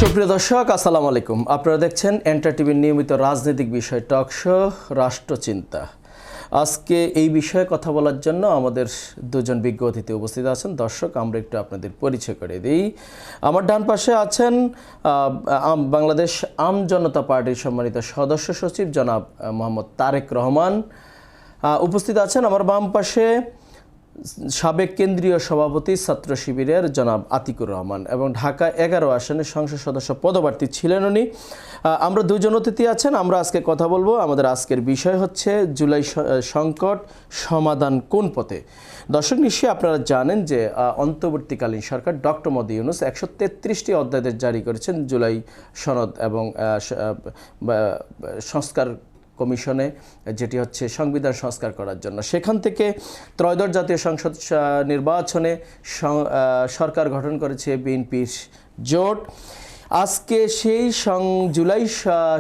সুপ্রিয় দর্শক, আসসালামু আলাইকুম। আপনারা দেখছেন এন্টার টিভির নিয়মিত রাজনৈতিক বিষয় টক শো রাষ্ট্রচিন্তা। আজকে এই বিষয়ে কথা বলার জন্য আমাদের দুজন বিজ্ঞ অতিথি উপস্থিত আছেন। দর্শক, আমরা একটু আপনাদের পরিচয় করে দিই। আমার ডান পাশে আছেন বাংলাদেশ আম জনতা পার্টির সম্মানিত সদস্য সচিব জনাব মোহাম্মদ তারেক রহমান। উপস্থিত আছেন আমার বাম পাশে সাবেক কেন্দ্রীয় সভাপতি ছাত্র শিবিরের জনাব আতিকুর রহমান, এবং ঢাকা 11 আসনে সংসদ সদস্য পদপ্রার্থী ছিলেন উনি। আমরা দুজন অতিথি আছেন। আমরা আজকে কথা বলবো, আমাদের আজকের বিষয় হচ্ছে জুলাই সংকট সমাধান কোন পথে। দর্শক, নিশ্চয়ই আপনারা জানেন যে অন্তর্বর্তীকালীন সরকার ডক্টর মোহাম্মদ ইউনূস 133টি অধ্যাদেশ জারি করেছেন জুলাই সনদ এবং সংস্কার কমিশনে, যেটি হচ্ছে সংবিধান সংস্কার করার জন্য। সেখান থেকে ত্রয়োদশ জাতীয় সংসদ নির্বাচনে সরকার গঠন করেছে বিএনপির জোট। আজকে সেই জুলাই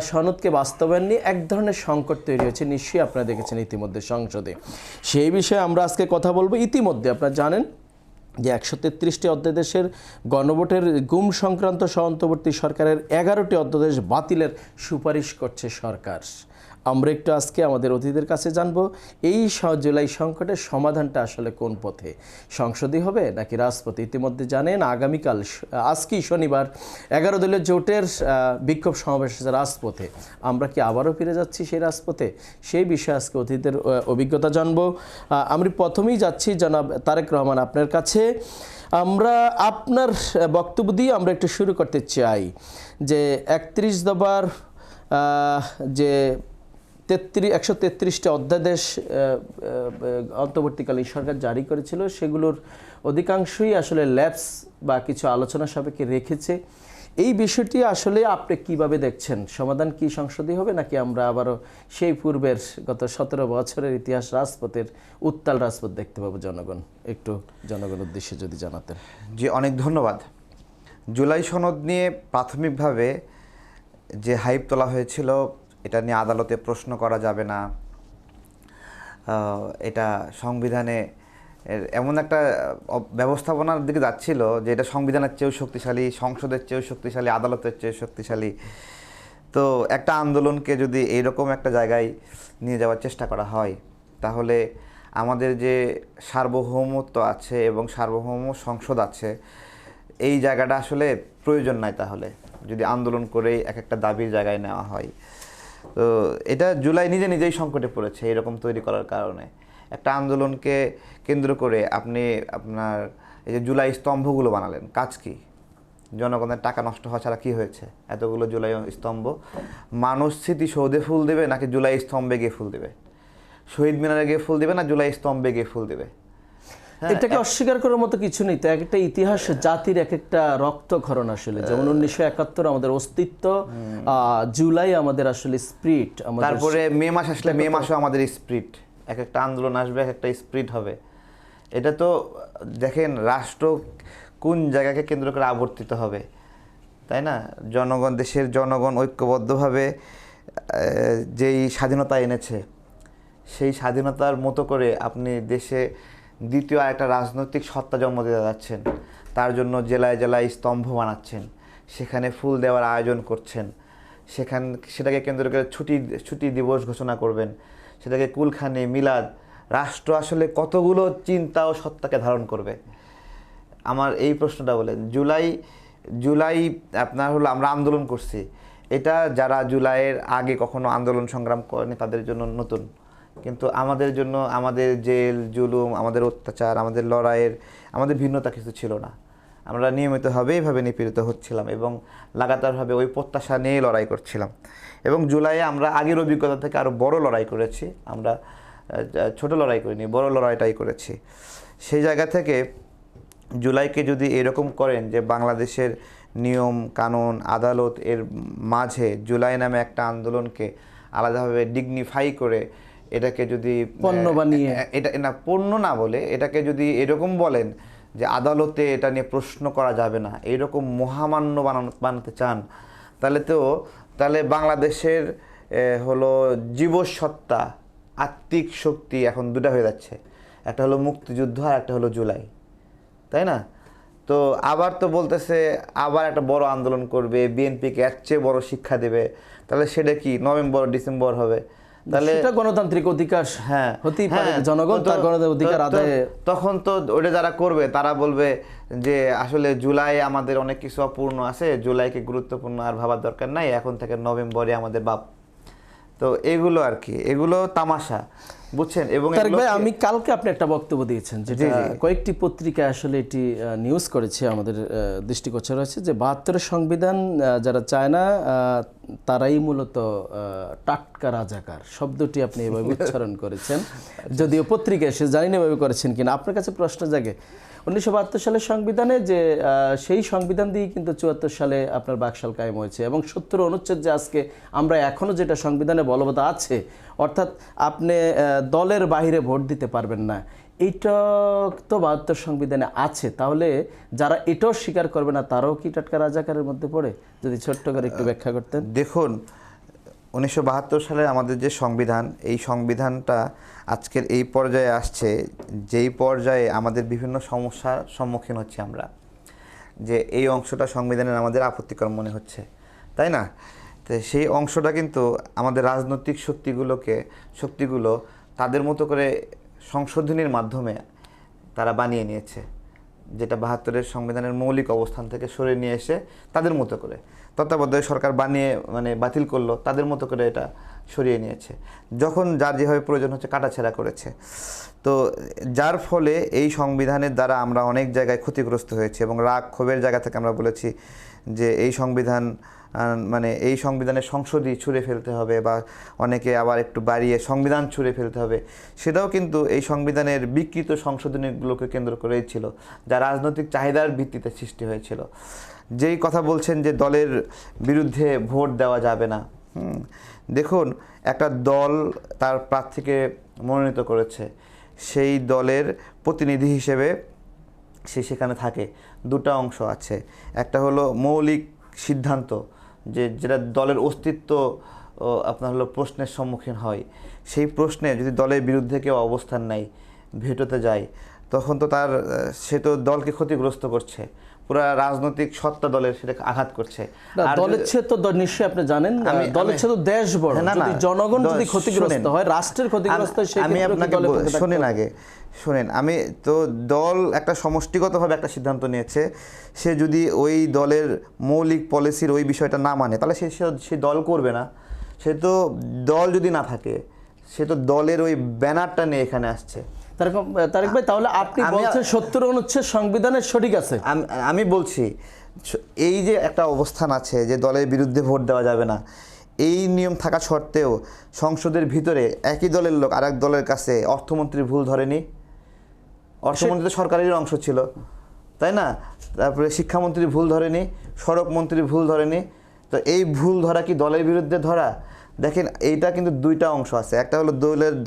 সনদকে বাস্তবায়ন নিয়ে এক ধরনের সংকট তৈরি হয়েছে, নিশ্চয়ই আপনারা দেখেছেন ইতিমধ্যে সংসদে। সেই বিষয়ে আমরা আজকে কথা বলবো। ইতিমধ্যে আপনারা জানেন যে 133টি অধ্যাদেশের গণভোটের গুম সংক্রান্ত অন্তর্বর্তী সরকারের 11টি অধ্যাদেশ বাতিলের সুপারিশ করছে সরকার। আমরা একটু আজকে আমাদের অতিথিদের কাছে জানবো এই জুলাই সংকটের সমাধানটা আসলে কোন পথে, সংসদই হবে নাকি রাজপথে। ইতিমধ্যে জানেন আগামীকাল আজকেই শনিবার 11 দলীয় জোটের বিক্ষোভ সমাবেশ রাজপথে। আমরা কি আবারও ফিরে যাচ্ছি সেই রাজপথে? সেই বিষয়ে আজকে অতিথিদের অভিজ্ঞতা জানবো। আমি প্রথমেই যাচ্ছি জনাব তারেক রহমান আপনার কাছে। আমরা আপনার বক্তব্য দিয়ে আমরা একটু শুরু করতে চাই যে 31 দফার যে 133টি অধ্যাদেশ অন্তর্বর্তীকালীন সরকার জারি করেছিল, সেগুলোর অধিকাংশই আসলে ল্যাপস বা কিছু আলোচনা সাপেক্ষে রেখেছে। এই বিষয়টি আসলে আপনি কিভাবে দেখছেন? সমাধান কি সংসদই হবে নাকি আমরা আবারও সেই পূর্বের গত 17 বছরের ইতিহাস রাজপথের উত্তাল রাজপথ দেখতে পাবো? জনগণ একটু জনগণের উদ্দেশ্যে যদি জানাতেন। জি, অনেক ধন্যবাদ। জুলাই সনদ নিয়ে প্রাথমিকভাবে যে হাইপ তোলা হয়েছিল, এটা নিয়ে আদালতে প্রশ্ন করা যাবে না, এটা সংবিধানে এমন একটা ব্যবস্থাপনার দিকে যাচ্ছিল যে এটা সংবিধানের চেয়েও শক্তিশালী, সংসদের চেয়েও শক্তিশালী, আদালতের চেয়েও শক্তিশালী। তো একটা আন্দোলনকে যদি এইরকম একটা জায়গায় নিয়ে যাওয়ার চেষ্টা করা হয়, তাহলে আমাদের যে সার্বভৌমত্ব আছে এবং সার্বভৌম সংসদ আছে, এই জায়গাটা আসলে প্রয়োজন নাই। তাহলে যদি আন্দোলন করেই এক একটা দাবির জায়গায় নেওয়া হয়, তো এটা জুলাই নিজেই সংকটে পড়েছে এরকম তৈরি করার কারণে। একটা আন্দোলনকে কেন্দ্র করে আপনি আপনার এই যে জুলাই স্তম্ভগুলো বানালেন, কাজ কি? জনগণের টাকা নষ্ট হওয়া ছাড়া কী হয়েছে? এতগুলো জুলাই স্তম্ভ, মানুষ স্মৃতিসৌধে ফুল দেবে নাকি জুলাই স্তম্ভে গিয়ে ফুল দেবে? শহীদ মিনারে গিয়ে ফুল দেবে না জুলাই স্তম্ভে গিয়ে ফুল দেবে? এটাকে অস্বীকার করার মতো কিছু নেই। তো একটা ইতিহাস, জাতির এক একটা রক্তক্ষরণ আসলে, যেমন 1971 আমাদের অস্তিত্ব, জুলাই আমাদের আসলে স্পিরিট, তারপরে মে মাস আসলে মে মাসও আমাদের স্পিরিট। এক একটা আন্দোলন আসবে, এক একটা স্পিরিট হবে। এটা তো দেখেন রাষ্ট্র কোন জায়গাকে কেন্দ্র করে আবর্তিত হবে, তাই না? জনগণ, দেশের জনগণ ঐক্যবদ্ধভাবে যেই স্বাধীনতা এনেছে, সেই স্বাধীনতার মতো করে আপনি দেশে দ্বিতীয় আরেকটা রাজনৈতিক সত্তা জন্ম দিতে যাচ্ছেন। তার জন্য জেলায় জেলায় স্তম্ভ বানাচ্ছেন, সেখানে ফুল দেওয়ার আয়োজন করছেন, সেটাকে কেন্দ্র করে ছুটি দিবস ঘোষণা করবেন, সেটাকে কুলখানি, মিলাদ। রাষ্ট্র আসলে কতগুলো চিন্তা ও সত্তাকে ধারণ করবে? আমার এই প্রশ্নটা বলেন। জুলাই আপনার হলো আমরা আন্দোলন করছি, এটা যারা জুলাইয়ের আগে কখনো আন্দোলন সংগ্রাম করেনি তাদের জন্য নতুন, কিন্তু আমাদের জন্য আমাদের জেল জুলুম, আমাদের অত্যাচার, আমাদের লড়াইয়ের আমাদের ভিন্নতা কিছু ছিল না। আমরা নিয়মিতভাবে এইভাবে নিপীড়িত হচ্ছিলাম এবং লাগাতারভাবে ওই প্রত্যাশা নিয়ে লড়াই করছিলাম। এবং জুলাইয়ে আমরা আগের অভিজ্ঞতা থেকে আরও বড় লড়াই করেছি। আমরা ছোট লড়াই করিনি, বড় লড়াইটাই করেছি। সেই জায়গা থেকে জুলাইকে যদি এরকম করেন যে বাংলাদেশের নিয়ম কানুন আদালত এর মাঝে জুলাই নামে একটা আন্দোলনকে আলাদাভাবে ডিগনিফাই করে এটাকে যদি পণ্য বানিয়ে, এটা না পণ্য না বলে এটাকে যদি এরকম বলেন যে আদালতে এটা নিয়ে প্রশ্ন করা যাবে না, এইরকম মহামান্য বানাতে চান, তাহলে বাংলাদেশের হলো জীবসত্তা, আত্মিক শক্তি এখন দুটা হয়ে যাচ্ছে। একটা হলো মুক্তিযুদ্ধ আর একটা হলো জুলাই, তাই না? তো আবার তো বলতেছে আবার একটা বড় আন্দোলন করবে, বিএনপিকে এর চেয়ে বড় শিক্ষা দেবে। তাহলে সেটা কি নভেম্বর ডিসেম্বর হবে? তাহলে সেটা গণতান্ত্রিক অধিকার হ্যাঁ হতেই পারে, জনগণ তার গণতান্ত্রিক অধিকার আদায়ে। তখন তো ওটা যারা করবে তারা বলবে যে আসলে জুলাই আমাদের অনেক কিছু অপূর্ণ আছে, জুলাইকে গুরুত্বপূর্ণ আর ভাবার দরকার নাই, এখন থেকে নভেম্বরে আমাদের বাপ। তো এগুলো আর কি, এগুলো তামাশা, বুঝছেন? এবং তারেক ভাই, আমি কালকে আপনি একটা বক্তব্য দিয়েছেন যেটা কয়েকটি পত্রিকায় আসলে এটি নিউজ করেছে, আমাদের দৃষ্টিগোচর হয়েছে যে 72-এর সংবিধান যারা চায় না তারাই মূলত টাটকা রাজাকার শব্দটি আপনি এভাবে উচ্চারণ করেছেন। যদিও পত্রিকায় এসে জানি না এভাবে করেছেন কিনা। আপনার কাছে প্রশ্ন জাগে 1972 সালের সংবিধানে যে সেই সংবিধান দিয়ে কিন্তু 74 সালে আপনার বাকশাল কায়েম হয়েছে, এবং 70 অনুচ্ছেদ যে আজকে আমরা এখনও যেটা সংবিধানে বলবৎ আছে, অর্থাৎ আপনি দলের বাইরে ভোট দিতে পারবেন না, এইটা তো 72 সংবিধানে আছে। তাহলে যারা এটাও স্বীকার করবে না তারাও কি টাটকা রাজাকারের মধ্যে পড়ে? যদি ছোট্ট করে একটু ব্যাখ্যা করতেন। দেখুন, 1972 সালে আমাদের যে সংবিধান, এই সংবিধানটা আজকের এই পর্যায়ে আসছে, যেই পর্যায়ে আমাদের বিভিন্ন সমস্যার সম্মুখীন হচ্ছি আমরা, যে এই অংশটা সংবিধানের আমাদের আপত্তিকর মনে হচ্ছে, তাই না? তো সেই অংশটা কিন্তু আমাদের রাজনৈতিক শক্তিগুলো তাদের মতো করে সংশোধনীর মাধ্যমে তারা বানিয়ে নিয়েছে, যেটা 72-এর সংবিধানের মৌলিক অবস্থান থেকে সরে নিয়ে এসে তাদের মতো করে তত্ত্বাবধায়ক সরকার বানিয়ে বাতিল করলো, তাদের মতো করে এটা সরিয়ে নিয়েছে, যখন যার যেভাবে প্রয়োজন হচ্ছে কাটাছেঁড়া করেছে। তো যার ফলে এই সংবিধানের দ্বারা আমরা অনেক জায়গায় ক্ষতিগ্রস্ত হয়েছি, এবং রাগ ক্ষোভের জায়গা থেকে আমরা বলেছি যে এই সংবিধান এই সংবিধানের সংশোধনী ছুঁড়ে ফেলতে হবে, বা অনেকে আবার একটু বাড়িয়ে সংবিধান ছুঁড়ে ফেলতে হবে। সেটাও কিন্তু এই সংবিধানের বিকৃত সংশোধনীগুলোকে কেন্দ্র করেই ছিল, যা রাজনৈতিক চাহিদার ভিত্তিতে সৃষ্টি হয়েছিল। যেই কথা বলছেন যে দলের বিরুদ্ধে ভোট দেওয়া যাবে না, দেখুন, একটা দল তার প্রার্থীকে মনোনীত করেছে, সেই দলের প্রতিনিধি হিসেবে সে সেখানে থাকে। দুটা অংশ আছে, একটা হলো মৌলিক সিদ্ধান্ত, যেটা দলের অস্তিত্ব আপনার হলো প্রশ্নের সম্মুখীন হয়। সেই প্রশ্নে যদি দলের বিরুদ্ধে কেউ অবস্থান নেয়, ভেটোতে যায়, তখন তো সে তো দলকে ক্ষতিগ্রস্ত করছে, পুরা রাজনৈতিক সত্তা দলের সেটা আঘাত করছে। আর দলের চেয়ে তো নিশ্চয়ই আপনি জানেন, দলের চেয়ে তো দেশ বড়। যদি জনগণ যদি ক্ষতিগ্রস্ত হয়, রাষ্ট্রের ক্ষতিগ্রস্ত হয়, আমি আপনাকে শুনেন, আমি তো দল একটা সমষ্টিগতভাবে একটা সিদ্ধান্ত নিয়েছে, সে যদি ওই দলের মৌলিক পলিসির ওই বিষয়টা না মানে, তাহলে সে দল করবে না। সে তো দল যদি না থাকে, সে তো দলের ওই ব্যানারটা নিয়ে এখানে আসছে। তারেক ভাই, তাহলে আপনি বলছেন 70 অনুচ্ছেদ সংবিধানের সঠিক আছে? আমি বলছি, এই যে একটা অবস্থান আছে যে দলের বিরুদ্ধে ভোট দেওয়া যাবে না, এই নিয়ম থাকা সত্ত্বেও সংসদের ভিতরে একই দলের লোক আরেক দলের কাছে অর্থমন্ত্রীর ভুল ধরেনি। অর্থমন্ত্রী তো সরকারের অংশ ছিল, তাই না? তারপরে শিক্ষামন্ত্রীর ভুল ধরেনি, সড়ক মন্ত্রীর ভুল ধরেনি। তো এই ভুল ধরা কি দলের বিরুদ্ধে ধরা? দেখেন, এইটা কিন্তু দুইটা অংশ আছে। একটা হলো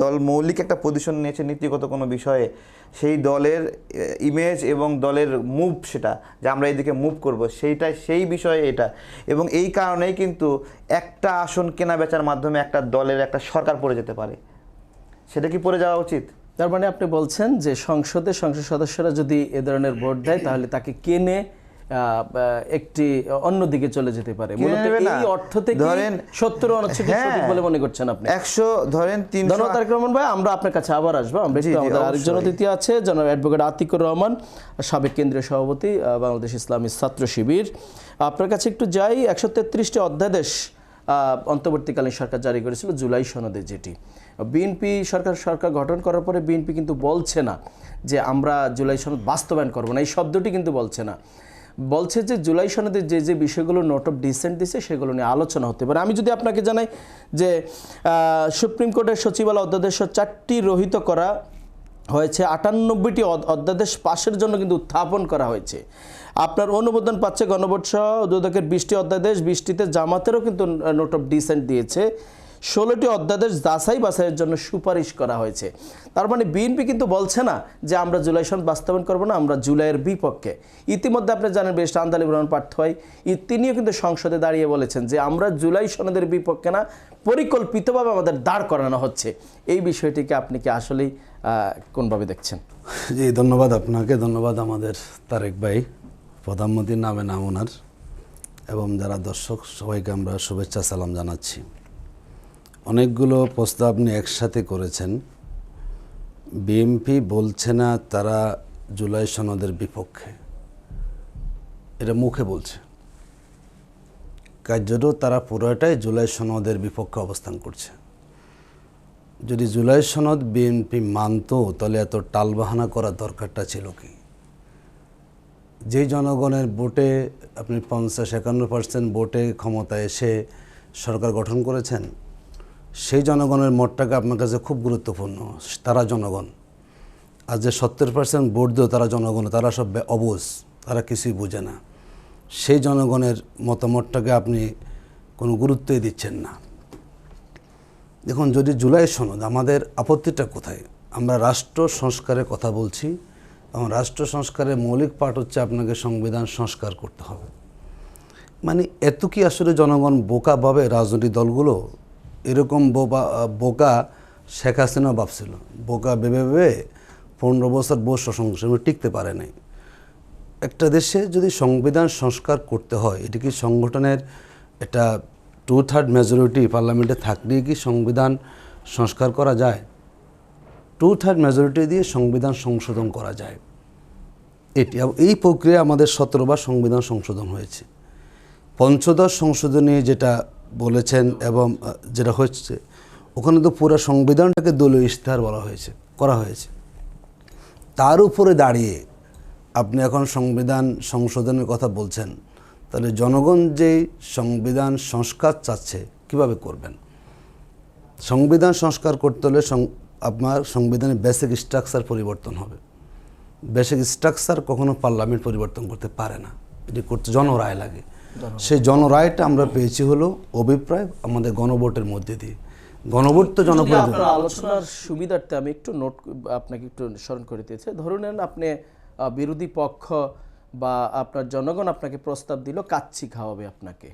দল মৌলিক একটা পজিশন নিয়েছে নীতিগত কোনো বিষয়ে, সেই দলের ইমেজ এবং দলের মুভ, সেটা যে আমরা এইদিকে মুভ করব, সেই বিষয়ে এটা। এবং এই কারণেই কিন্তু একটা আসন কেনা বেচার মাধ্যমে একটা দলের একটা সরকার পড়ে যেতে পারে। সেটা কি পড়ে যাওয়া উচিত? তার মানে আপনি বলছেন যে সংসদ সদস্যরা যদি এ ধরনের ভোট দেয়, তাহলে তাকে কেনে একটি অন্যদিকে চলে যেতে পারে। এই অর্থ থেকে 70 অনুচ্ছেদ সঠিক বলে মনে করছেন আপনি? 100 ধরেন 300। ধন্যবাদ তারেক রহমান ভাই, আমরা আপনার কাছে আবার আসবো। আমরা একটু আমাদের আরেকজন অতিথি আছে, জনাব অ্যাডভোকেট আতিকুর রহমান, সাবেক কেন্দ্রীয় সভাপতি, বাংলাদেশ ইসলামী ছাত্র শিবির। আপনার কাছে একটু যাই। 133টি অধ্যাদেশ অন্তর্বর্তীকালীন সরকার জারি করেছিল জুলাই সনদে, যেটি বিএনপি সরকার গঠন করার পরে বিএনপি কিন্তু বলছে না যে আমরা জুলাই সনদ বাস্তবায়ন করবো না, এই শব্দটি কিন্তু বলছে না। বলছে যে জুলাই সনদের যে বিষয়গুলো নোট অফ ডিসেন্ট দিছে সেগুলো নিয়ে আলোচনা হতে পারে। আমি যদি আপনাকে জানাই যে সুপ্রিম কোর্টের সচিবালয় অধ্যাদেশ 4টি রহিত করা হয়েছে, 98টি অধ্যাদেশ পাশের জন্য কিন্তু উত্থাপন করা হয়েছে। আপনার অনুমোদন পাচ্ছে গণভোট সহ দুদকের 20টি অধ্যাদেশ, 20টিতে জামাতেরও কিন্তু নোট অফ ডিসেন্ট দিয়েছে। 16টি অধ্যাদেশ যাচাই বাছাইয়ের জন্য সুপারিশ করা হয়েছে। তার মানে বিএনপি কিন্তু বলছে না যে আমরা জুলাই সনদ বাস্তবায়ন করবো না, আমরা জুলাইয়ের বিপক্ষে। ইতিমধ্যে আপনি জানেন ব্যারিস্টার আন্দালিব রহমান পার্থী, তিনিও কিন্তু সংসদে দাঁড়িয়ে বলেছেন যে আমরা জুলাই সনদের বিপক্ষে না, পরিকল্পিতভাবে আমাদের দাঁড় করানো হচ্ছে। এই বিষয়টিকে আপনি কি আসলেই কোনভাবে দেখছেন? জি, ধন্যবাদ আপনাকে, ধন্যবাদ আমাদের তারেক ভাই। প্রধানমন্ত্রীর নামে নাম ওনার এবং যারা দর্শক সবাইকে আমরা শুভেচ্ছা সালাম জানাচ্ছি। অনেকগুলো প্রস্তাব আপনি একসাথে করেছেন। বিএনপি বলছে না তারা জুলাই সনদের বিপক্ষে, এটা মুখে বলছে, কার্যত তারা পুরোটাই জুলাই সনদের বিপক্ষে অবস্থান করছে। যদি জুলাই সনদ বিএনপি মানত তাহলে এত টালবাহানা করার দরকারটা ছিল কি? যে জনগণের ভোটে আপনি 50-51% ভোটে ক্ষমতায় এসে সরকার গঠন করেছেন, সেই জনগণের মতটাকে আপনার কাছে খুব গুরুত্বপূর্ণ। তারা জনগণ। আর যে 70% ভোট দিও তারা জনগণ, তারা সব অবুঝ, তারা কিছুই বোঝে না। সেই জনগণের মতামতটাকে আপনি কোনো গুরুত্বই দিচ্ছেন না। দেখুন, যদি জুলাই সনদ, আমাদের আপত্তিটা কোথায়? আমরা রাষ্ট্র সংস্কারের কথা বলছি এবং রাষ্ট্র সংস্কারের মৌলিক পাঠ হচ্ছে আপনাকে সংবিধান সংস্কার করতে হবে। মানে এত কি আসলে জনগণ বোকা ভাবে? রাজনৈতিক দলগুলো এরকম বোকা শেখ হাসিনা ভাবছিল, বোকা ভেবে ভেবে 15 বছর বস সংসদে টিকতে পারে নাই। একটা দেশে যদি সংবিধান সংস্কার করতে হয়, এটি কি সংগঠনের একটা 2/3 মেজরিটি পার্লামেন্টে থাকলেই কি সংবিধান সংস্কার করা যায়? 2/3 মেজরিটি দিয়ে সংবিধান সংশোধন করা যায়। এই প্রক্রিয়া আমাদের 17 বার সংবিধান সংশোধন হয়েছে। পঞ্চদশ সংশোধনী যেটা বলেছেন এবং যেটা হচ্ছে, ওখানে তো পুরো সংবিধানটাকে দলীয় ইশতেহার করা হয়েছে। তার উপরে দাঁড়িয়ে আপনি এখন সংবিধান সংশোধনের কথা বলছেন, তাহলে জনগণ যেই সংবিধান সংস্কার চাচ্ছে কিভাবে করবেন? সংবিধান সংস্কার করতে হলে আপনার সংবিধানের বেসিক স্ট্রাকচার পরিবর্তন হবে। বেসিক স্ট্রাকচার কখনো পার্লামেন্ট পরিবর্তন করতে পারে না, এটি করতে জনরায় লাগে। সেই জনরায়টা আমরা পেয়েছি হলো অভিপ্রায় আমাদের গণভোটের মধ্যে দিয়ে। গণভোট তো জনপ্রতিনিধি। আলোচনার সুবিধার্থে আমি একটু আপনাকে একটু স্মরণ করে দিয়েছে। ধরুন আপনি বিরোধী পক্ষ বা আপনার জনগণ আপনাকে প্রস্তাব দিল কাচ্চি খাওয়াবে আপনাকে,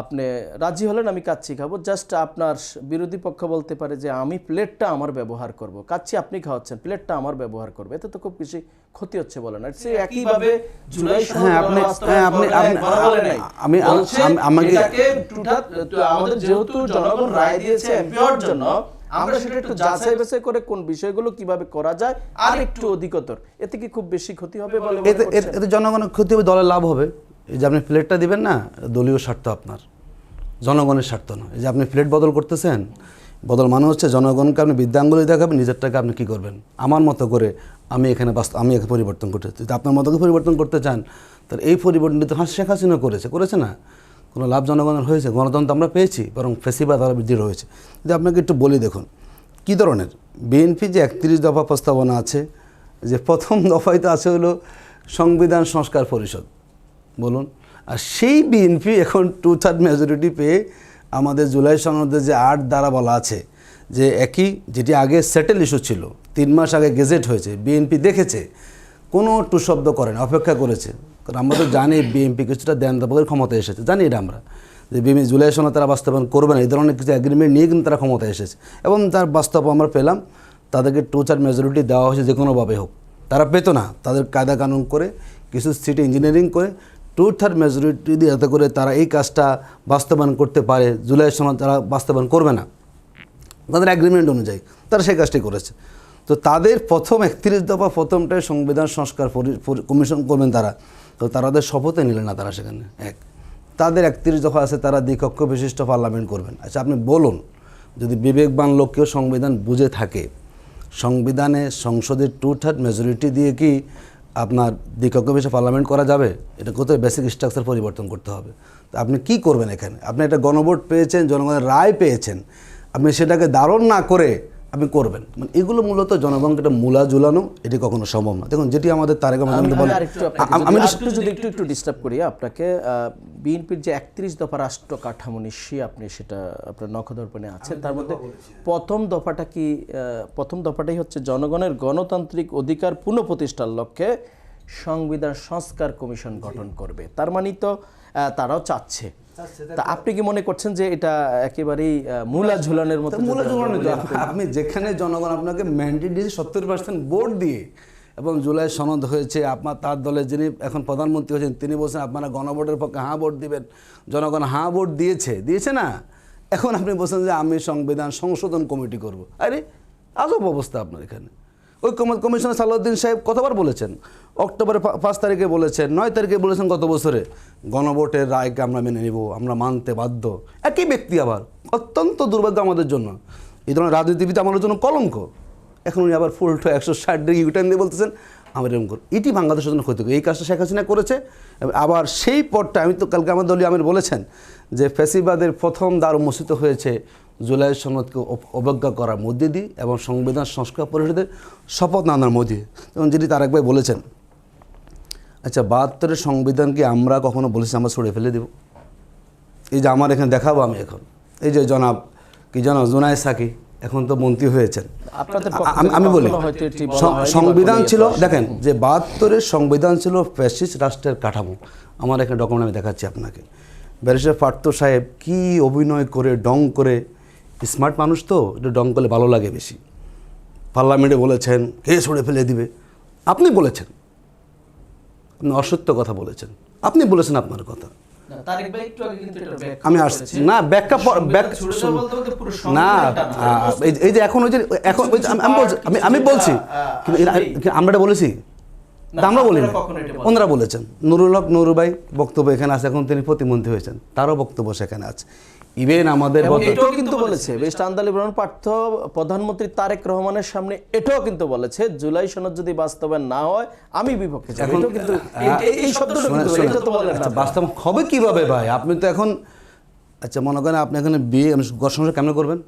আপনি রাজি হলেন আমি কাচ্চি খাবো। জাস্ট আপনার বিরোধী পক্ষ বলতে পারে যে আমি প্লেটটা আমার ব্যবহার করব, কাচ্চি আপনি খাওয়াচ্ছেন, প্লেটটা আমার ব্যবহার করবে, এতে তো খুব বেশি ক্ষতি হচ্ছে বলেন। একইভাবে জুলাই আমাদের যেহেতু জনগণ রায় দিয়েছে এমপিওর জন্য, আমরা সেটা একটু যাচাই বাছাই করে কোন বিষয়গুলো কিভাবে করা যায় আর একটু অধিকতর, এতে কি খুব বেশি ক্ষতি হবে বলে? এতে জনগণের ক্ষতি হবে, দলের লাভ হবে। এই যে আপনি প্লেটটা দিবেন না, দলীয় স্বার্থ আপনার, জনগণের স্বার্থ নয়। এই যে আপনি প্লেট বদল করতেছেন, বদল মানে হচ্ছে জনগণকে আপনি বিদ্যাঙ্গুলি দেখাবেন, নিজেরটাকে আপনি কী করবেন? আমার মতো করে আমি এখানে আমি একে পরিবর্তন করতে, যদি আপনার মতো করে পরিবর্তন করতে চান, তাহলে এই পরিবর্তনটি তো শেখ হাসিনা করেছে না? কোনো লাভ জনগণের হয়েছে? গণতন্ত্র আমরা পেয়েছি, বরং ফেসিবাদ আরও বৃদ্ধি হয়েছে। যদি আপনাকে একটু বলি, দেখুন কী ধরনের বিএনপি যে 31 দফা প্রস্তাবনা আছে, যে প্রথম দফায় তো আছে হলো সংবিধান সংস্কার পরিষদ, বলুন। আর সেই বিএনপি এখন 2/3 মেজরিটি পেয়ে আমাদের জুলাই সনদে যে 8 ধারা বলা আছে, যে যেটি আগে সেটেল ইস্যু ছিল, 3 মাস আগে গেজেট হয়েছে, বিএনপি দেখেছে, কোনো টু শব্দ করেন, অপেক্ষা করেছে। কারণ আমরা তো জানি বিএনপি কিছুটা দেন দাবকের ক্ষমতায় এসেছে, জানি এটা আমরা, যে বিএনপি জুলাই সনদ তারা বাস্তবায়ন করবে না, এই ধরনের কিছু অ্যাগ্রিমেন্ট নিয়ে কিন্তু তারা ক্ষমতায় এসেছে এবং তার বাস্তব আমরা পেলাম। তাদেরকে 2/3 মেজরিটি দেওয়া হয়েছে যে কোনোভাবে হোক, তারা পেতো না, তাদের কায়দা কানুন করে কিছু সিটি ইঞ্জিনিয়ারিং করে 2/3 মেজরিটি দিয়ে, যাতে করে তারা এই কাজটা বাস্তবায়ন করতে পারে। জুলাই সনদ তারা বাস্তবায়ন করবে না, তাদের অ্যাগ্রিমেন্ট অনুযায়ী তারা সেই কাজটি করেছে। তো তাদের প্রথম 31 দফা প্রথমটায় সংবিধান সংস্কার কমিশন করবেন তারা, তো তাদের শপথে নিলেন না তারা সেখানে। তাদের 31 দফা আছে, তারা দ্বিকক্ষ বিশিষ্ট পার্লামেন্ট করবেন। আচ্ছা, আপনি বলুন, যদি বিবেকবান লোক কেউ সংবিধান বুঝে থাকে, সংবিধানে সংসদের 2/3 মেজরিটি দিয়ে কি আপনার দ্বিকক্ষ বিশিষ্ট পার্লামেন্ট করা যাবে? এটা কোথায় বেসিক স্ট্রাকচার পরিবর্তন করতে হবে। তো আপনি কি করবেন এখানে? আপনি একটা গণভোট পেয়েছেন, জনগণের রায় পেয়েছেন, আপনি সেটাকে ধারণ না করে আপনি করবেন, মানে এগুলো মূলত জনগণকে একটা মূলা ঝুলানো, এটি কখনো সম্ভব না। দেখুন, যেটি আমাদের তারেক রহমান বলে, আমি যদি একটু ডিস্টার্ব করি আপনাকে, বিএনপির যে 31 দফা রাষ্ট্র কাঠামো নিশ্চয়ই আপনি সেটা আপনার নখদর্পণে আছে, তার মধ্যে প্রথম দফাটাই হচ্ছে জনগণের গণতান্ত্রিক অধিকার পুনঃপ্রতিষ্ঠার লক্ষ্যে সংবিধান সংস্কার কমিশন গঠন করবে। তার মানে তো তারাও চাচ্ছে। তা আপনি কি মনে করছেন যে এটা একেবারেই মূলা ঝুলানোর মতো? আপনি যেখানে জনগণ আপনাকে ম্যান্ডেট দিয়েছে 70% ভোট দিয়ে, এবং জুলাই সনদ হয়েছে, আপনার তার দলের যিনি এখন প্রধানমন্ত্রী হয়েছেন তিনি বলছেন আপনারা গণভোটের পক্ষে হাঁ ভোট দিবেন, জনগণ হাঁ ভোট দিয়েছে না, এখন আপনি বলছেন যে আমি সংবিধান সংশোধন কমিটি করব। আরে আজব অবস্থা আপনার এখানে। ওই কমিশনার সালাউদ্দিন সাহেব কতবার বলেছেন, অক্টোবরের 5 তারিখে বলেছেন, 9 তারিখে বলেছেন গত বছরে গণভোটের রায়কে আমরা মেনে নিব, আমরা মানতে বাধ্য। একই ব্যক্তি আবার, অত্যন্ত দুর্ভাগ্য আমাদের জন্য, এই ধরনের রাজনীতিবিদ আমাদের জন্য কলঙ্ক। এখন উনি আবার ফুল 160 ডিগ্রি ইউটার্ন দিয়ে বলতেছেন আমার এরকম করে। এটি বাংলাদেশের জন্য ক্ষতিকর। এই কাজটা শেখ হাসিনা করেছে। আবার সেই পরটা আমি তো কালকে আমার দলীয় আমির বলেছেন যে ফ্যাসিবাদের প্রথম দ্বার উন্মোচিত হয়েছে জুলাই সনদকে অবজ্ঞা করার মধ্যে দিয়ে এবং সংবিধান সংস্কার পরিষদের শপথ না নেওয়ার মধ্যে। এবং যেটি তারেক ভাই বলেছেন, আচ্ছা 72-এর সংবিধান কি আমরা কখনো বলেছি আমরা ছুঁড়ে ফেলে দেব? এই যে আমার এখানে দেখাবো আমি এখন, এই যে জনাব জুনায়েদ সাকি এখন তো মন্ত্রী হয়েছেন, আমি বলি সংবিধান ছিল, দেখেন যে 72-এর সংবিধান ছিল ফ্যাসিস্ট রাষ্ট্রের কাঠামো। আমার এখানে ডকুমেন্ট আমি দেখাচ্ছি আপনাকে। ব্যারিস্টার পার্থ সাহেব কি অভিনয় করে ডং করে, স্মার্ট মানুষ তো, একটু ডং করলে ভালো লাগে বেশি। পার্লামেন্টে বলেছেন কে ছুঁড়ে ফেলে দিবে, আপনি বলেছেন, আপনি অসত্য কথা বলেছেন, আপনি বলেছেন আপনার কথা। আমি আসছি না ব্যাখ্যা না, এই যে এখন ওই যে এখন আমি বলছি আমরা বলেছি, আমরা বলি না, ওনারা বলেছেন। নুরুল হক নুরু ভাই বক্তব্য এখানে আছে, এখন তিনি প্রতিমন্ত্রী হয়েছেন, তারও বক্তব্য সেখানে আছে। ইভেন আমাদের এটাও কিন্তু বলেছে বেস্ট আন্দালি ব্রাহ্মণ পার্থ প্রধানমন্ত্রী তারেক রহমানের সামনে, এটাও কিন্তু বলেছে জুলাই সনদ যদি বাস্তবায়ন না হয় আমি বিপক্ষে যাব। এটাও কিন্তু এই শব্দটা কিন্তু এটা তো বলেন না। বাস্তব হবে কিভাবে ভাই? আপনি তো এখন আচ্ছা মনে করেন আপনি এখানে বিয়ে সংসার কেমন করবেন?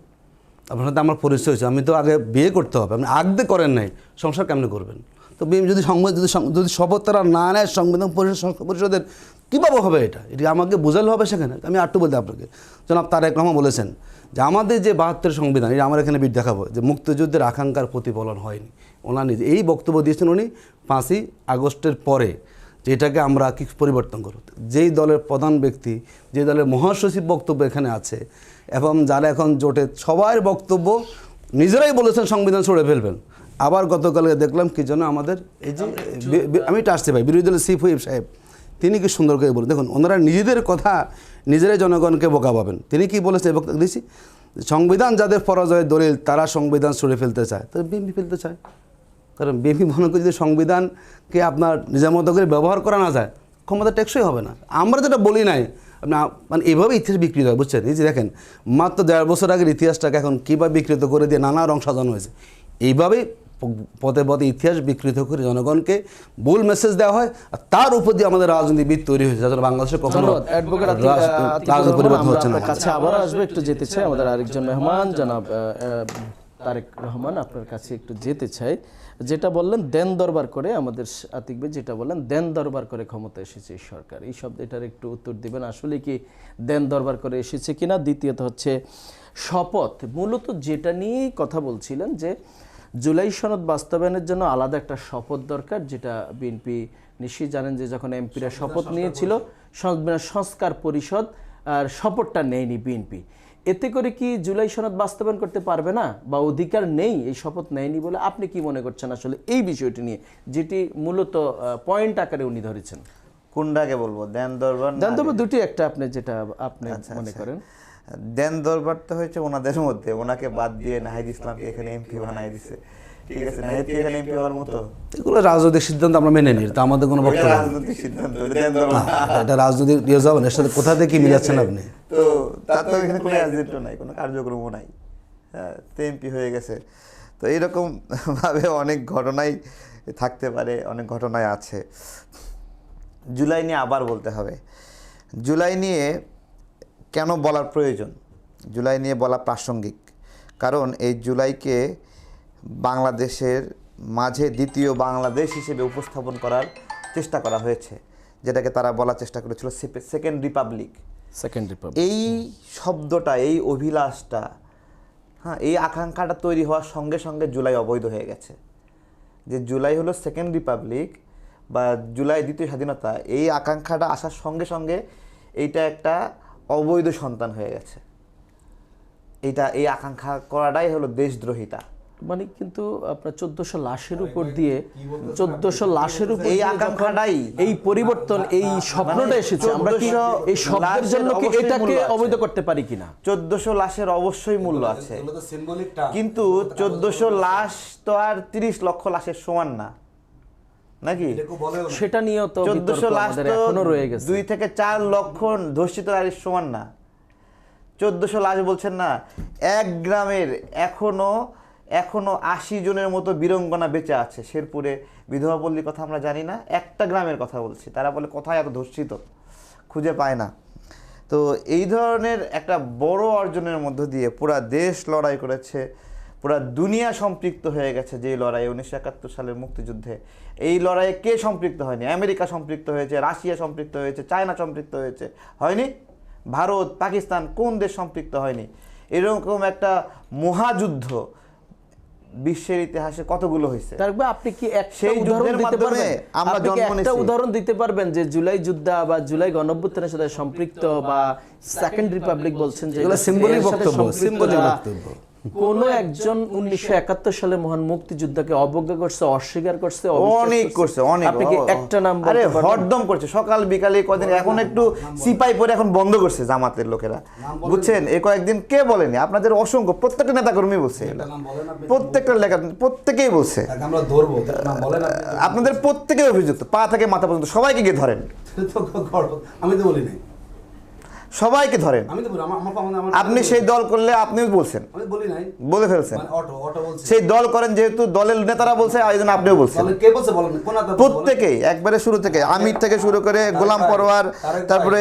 আপনার সাথে আমার পরিচয় হয়েছে, আমি তো আগে বিয়ে করতে হবে, আপনি আগদে করেন নাই, সংসার কেমনে করবেন? তো যদি শপথ তারা না নেয় সংবিধান পরিষদের কীভাবে হবে এটা আমাকে বোঝালে হবে সেখানে। আমি আটটু বলতে আপনাকে, জনাব তারেক রহমান বলেছেন যে আমাদের যে 72 সংবিধান, এটা আমার এখানে দেখাবো যে মুক্তিযুদ্ধের আকাঙ্ক্ষার প্রতিফলন হয়নি। ওনার নিজে এই বক্তব্য দিয়েছেন উনি 5ই আগস্টের পরে, যে এটাকে আমরা কি পরিবর্তন করব। যেই দলের প্রধান ব্যক্তি, যে দলের মহাসচিব বক্তব্য এখানে আছে এবং যারা এখন জোটে সবার বক্তব্য নিজেরাই বলেছেন সংবিধান ছুঁড়ে ফেলবেন। আবার গতকালকে দেখলাম কি যেন আমাদের এই যে আমি এটা আসতে পাই বিরোধী দলের চিফ হুইপ সাহেব, তিনি কি সুন্দর করে বলেন, দেখুন ওনারা নিজেদের কথা নিজেরাই জনগণকে বোকা পাবেন। তিনি কি বলেছে দিয়েছি, সংবিধান যাদের পরাজয়ের দলিল তারা সংবিধান ছুঁড়ে ফেলতে চায়, তো বিএনপি ফেলতে চায়। কারণ বিএনপি মনে করি যদি সংবিধানকে আপনার নিজের মতো করে ব্যবহার করা না যায় ক্ষমতা টেকসই হবে না। আমরা যেটা বলি নাই মানে এইভাবে ইতিহাস বিকৃত হয়, বুঝছেন? এই যে দেখেন মাত্র 1.5 বছর আগের ইতিহাসটাকে এখন কীভাবে বিকৃত করে দিয়ে নানা রং সাজানো হয়েছে। এইভাবেই পথে পথে ইতিহাস বিকৃত করে জনগণকে ভুল মেসেজ দেওয়া হয়, আর তার উপর দিয়ে আমাদের রাজনীতিবিদ তৈরি হয়েছে, যাতে বাংলাদেশে কখনো রাজনীতি পরিবর্তন হচ্ছে না। কাছে আবার আসবে, একটু যেতে চাই আমাদের আরেকজন মেহমান জনাব তারেক রহমান, আপনার কাছে একটু যেতে চাই। যেটা বললেন দেন দরবার করে, আমাদের আতিক ভাই যেটা বললেন দেন দরবার করে ক্ষমতা এসেছে এই সরকার, এই শব্দ এটার একটু উত্তর দিবেন, আসলে কি দেন দরবার করে এসেছে কিনা? দ্বিতীয়ত হচ্ছে শপথ, মূলত যেটা নিয়েই কথা বলছিলেন যে জুলাই সনদ বাস্তবায়নের জন্য আলাদা একটা শপথ দরকার, যেটা বিএনপি নিশ্চয়ই জানেন যে যখন এমপিরা শপথ নিয়েছিল সংস্কার পরিষদ আর শপথটা নেয়নি বিএনপি, এতে করে কি জুলাই সনদ বাস্তবায়ন করতে পারবে না বা অধিকার নেই, এই শপথ নেয়নি বলে আপনি কি মনে করছেন আসলে এই বিষয়টি নিয়ে, যেটি মূলত পয়েন্ট আকারে উনি ধরেছেন? কোনটাকে বলবো, দেন দরবার দুটি একটা আপনি যেটা আপনি মনে করেন। দেন দরবার তো হয়েছে ওনাদের মধ্যে, ওনাকে বাদ দিয়ে নাহিদ ইসলামকে এখানে এমপি বানাই দিছে, ঠিক আছে? নাহিদকে এখানে এমপি হওয়ার মতো, এগুলো রাজনৈতিক সিদ্ধান্ত আমরা মেনে নিই, তা আমাদের কোনো বক্তব্য নেই। রাজনৈতিক সিদ্ধান্ত, দেন দরবার এটা রাজনৈতিক ইয়ে যাবেন, এর সাথে কোথা থেকে মিলাচ্ছেন আপনি? তো তার তো এখানে কোনো এজেন্ট নাই, কোনো কার্যক্রমও নাই, হ্যাঁ, তো এমপি হয়ে গেছে। তো এইরকম ভাবে অনেক ঘটনাই থাকতে পারে, অনেক ঘটনায় আছে। জুলাই নিয়ে আবার বলতে হবে, জুলাই নিয়ে কেন বলার প্রয়োজন, জুলাই নিয়ে বলা প্রাসঙ্গিক, কারণ এই জুলাইকে বাংলাদেশের মাঝে দ্বিতীয় বাংলাদেশ হিসেবে উপস্থাপন করার চেষ্টা করা হয়েছে, যেটাকে তারা বলার চেষ্টা করেছিল সেকেন্ড রিপাবলিক। এই শব্দটা, এই অভিলাষটা, হ্যাঁ, এই আকাঙ্ক্ষাটা তৈরি হওয়ার সঙ্গে সঙ্গে জুলাই অবৈধ হয়ে গেছে। যে জুলাই হলো সেকেন্ড রিপাবলিক বা জুলাই দ্বিতীয় স্বাধীনতা, এই আকাঙ্ক্ষাটা আসার সঙ্গে সঙ্গে এইটা একটা অবৈধ সন্তান হয়ে গেছে। এই আকাঙ্ক্ষা করাটাই হলো দেশদ্রোহিতা। মানে কিন্তু আপনার 1400 লাশের উপর দিয়ে 1400 লাশের উপর এই দিয়ে আকাঙ্ক্ষাটাই যখন এই পরিবর্তন এই স্বপ্নটা এসেছে, আমরা কি 1400 এই শব্দের জন্য কি লাশের এটাকে অবশ্যই মূল্য অবৈধ আছে। করতে পারি কিনা? 1400 লাশের অবশ্যই মূল্য আছে, এগুলো তো symbolic term। কিন্তু 1400 লাশ তো আর 30 লক্ষ লাশের সমান না, নাকি? এটাকে বলেও না। সেটা নিয়েও তো 1400 লাশ আমাদের তো এখনো রয়ে গেছে। 2 থেকে 4 লক্ষ ধর্ষিত নারীর সমান না। 1400 লাশ বলছেন না, এক গ্রামের এখনো 80 জনের মতো বীরঙ্গনা বেঁচে আছে। শেরপুরে বিধবা পল্লীর কথা আমরা জানি না, একটা গ্রামের কথা বলছি, তারা বলে কোথায় এত ধর্ষিত, খুঁজে পায় না। তো এই ধরনের একটা বড় অর্জনের মধ্য দিয়ে পুরা দেশ লড়াই করেছে, পুরা দুনিয়া সম্পৃক্ত হয়ে গেছে। যে লড়াই 1971 সালের মুক্তিযুদ্ধে, এই লড়াইয়ে কে সম্পৃক্ত হয়নি? আমেরিকা সম্পৃক্ত হয়েছে, রাশিয়া সম্পৃক্ত হয়েছে, চায়না সম্পৃক্ত হয়েছে, হয়নি? ভারত, পাকিস্তান, কোন দেশ সম্পৃক্ত হয়নি? এরকম একটা মহাযুদ্ধ বিশ্বের ইতিহাসে কতগুলো হয়েছে? তারপরে আপনি কি একটা সেই উদাহরণ যুদ্ধের দিতে মাধ্যমে পারবেন? আমরা আপনি কি জন্ম একটা নিয়েছি। উদাহরণ দিতে পারবেন যে জুলাই যুদ্ধ বা জুলাই গণঅভ্যুত্থানের সাথে সম্পৃক্ত বা সেকেন্ড রিপাবলিক বলছেন যে এগুলো symbolic এর সাথে বক্তব্য, সম্পৃক্ত symbolic যারা বক্তব্য। কোন একজন 1971 সালে মহান মুক্তিযুদ্ধকে অবজ্ঞা করছে, অস্বীকার করছে, অবিশ্বাস অনেক করছে, অনেক। আপনি কি একটা নাম আরে বলতে পারবেন? হরদম করছে, সকাল বিকালে কদিন, এখন একটু সিপাই পরে এখন বন্ধ করছে জামাতের লোকেরা, বুঝছেন? এই কয়েকদিন কে বলেনি? আপনাদের অসংখ্য প্রত্যেকটা নেতা কর্মী বলছে, একটা নাম বলেন আপনি। প্রত্যেকটা লেখা প্রত্যেকেই বলছে। তাকে আমরা ধরবো, তার নাম বলেন আপনি। আপনাদের প্রত্যেকেই অভিযুক্ত, পা থেকে মাথা পর্যন্ত সবাইকে গিয়ে ধরেন, তো গর্ব। আমি তো বলি নাই, সবাইকে ধরেন। আমি তো বলি আমার আপনি সেই দল করলে আপনিও বলছেন, আমি বলি নাই, বলে ফেলছেন। মানে অটো বলছে। সেই দল করেন যেহেতু দলের নেতারা বলছে, এই জন্য আপনিও বলছেন। বলেন, কে বলছে বলেন, কোন আদা বলছে? প্রত্যেকেই একবারে শুরু থেকে, আমির থেকে শুরু করে গোলাম পরোয়ার, তারপরে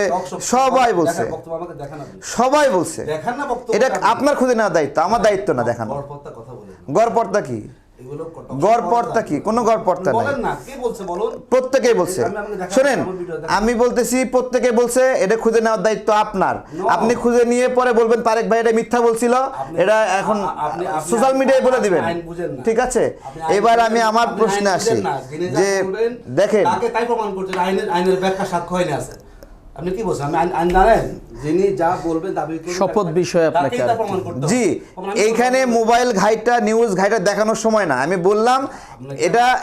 সবাই বলছে, বক্তব্য আমাকে দেখান আপনি। সবাই বলছে। দেখান না বক্তব্য। এটা আপনার খুঁজে নেওয়ার দায়িত্ব, আমার দায়িত্ব না দেখানো। গড়পড়তা কথা বলেন। গড়পড়তা কি? এগুলো গড়পড়তা কি? কোনো গড়পড়তা নাই। বলেন না, কে বলছে বলুন। প্রত্যেকেই বলছে। আমি আপনাকে দেখাচ্ছি, শোনেন, আমার ভিডিও দেখান। আমি বলতেছি প্রত্যেকেই বলছে, এটা খুঁজে নেওয়ার দায়িত্ব আপনার। আপনি খুঁজে নিয়ে পরে বলবেন তারেক ভাই এটা মিথ্যা বলছিল, এটা এখন সোশ্যাল মিডিয়ায় বলে দিবেন, আইন বুঝেন না। ঠিক আছে? আপনি আইন এবার আমি বুঝেন- আমার আপনি প্রশ্নে আইন আসি বুঝেন না। যিনি যা যে বলবেন, দেখেন, তাকে তাই প্রমাণ করছেন, আইনের ব্যাখ্যা সাক্ষ্য হয়নি আছে। আপনি কি বলছেন? আমি আইন জানেন, যিনি যা বলবেন দাবি করবেন, শপথ বিষয়ে আপনাকে তাকেই তা আর প্রমাণ করতে হবে। জি, প্রমাণ আমি এইখানে করতে মোবাইল ঘাইটা, নিউজ ঘাইটা দেখানোর সময় না। আমি বললাম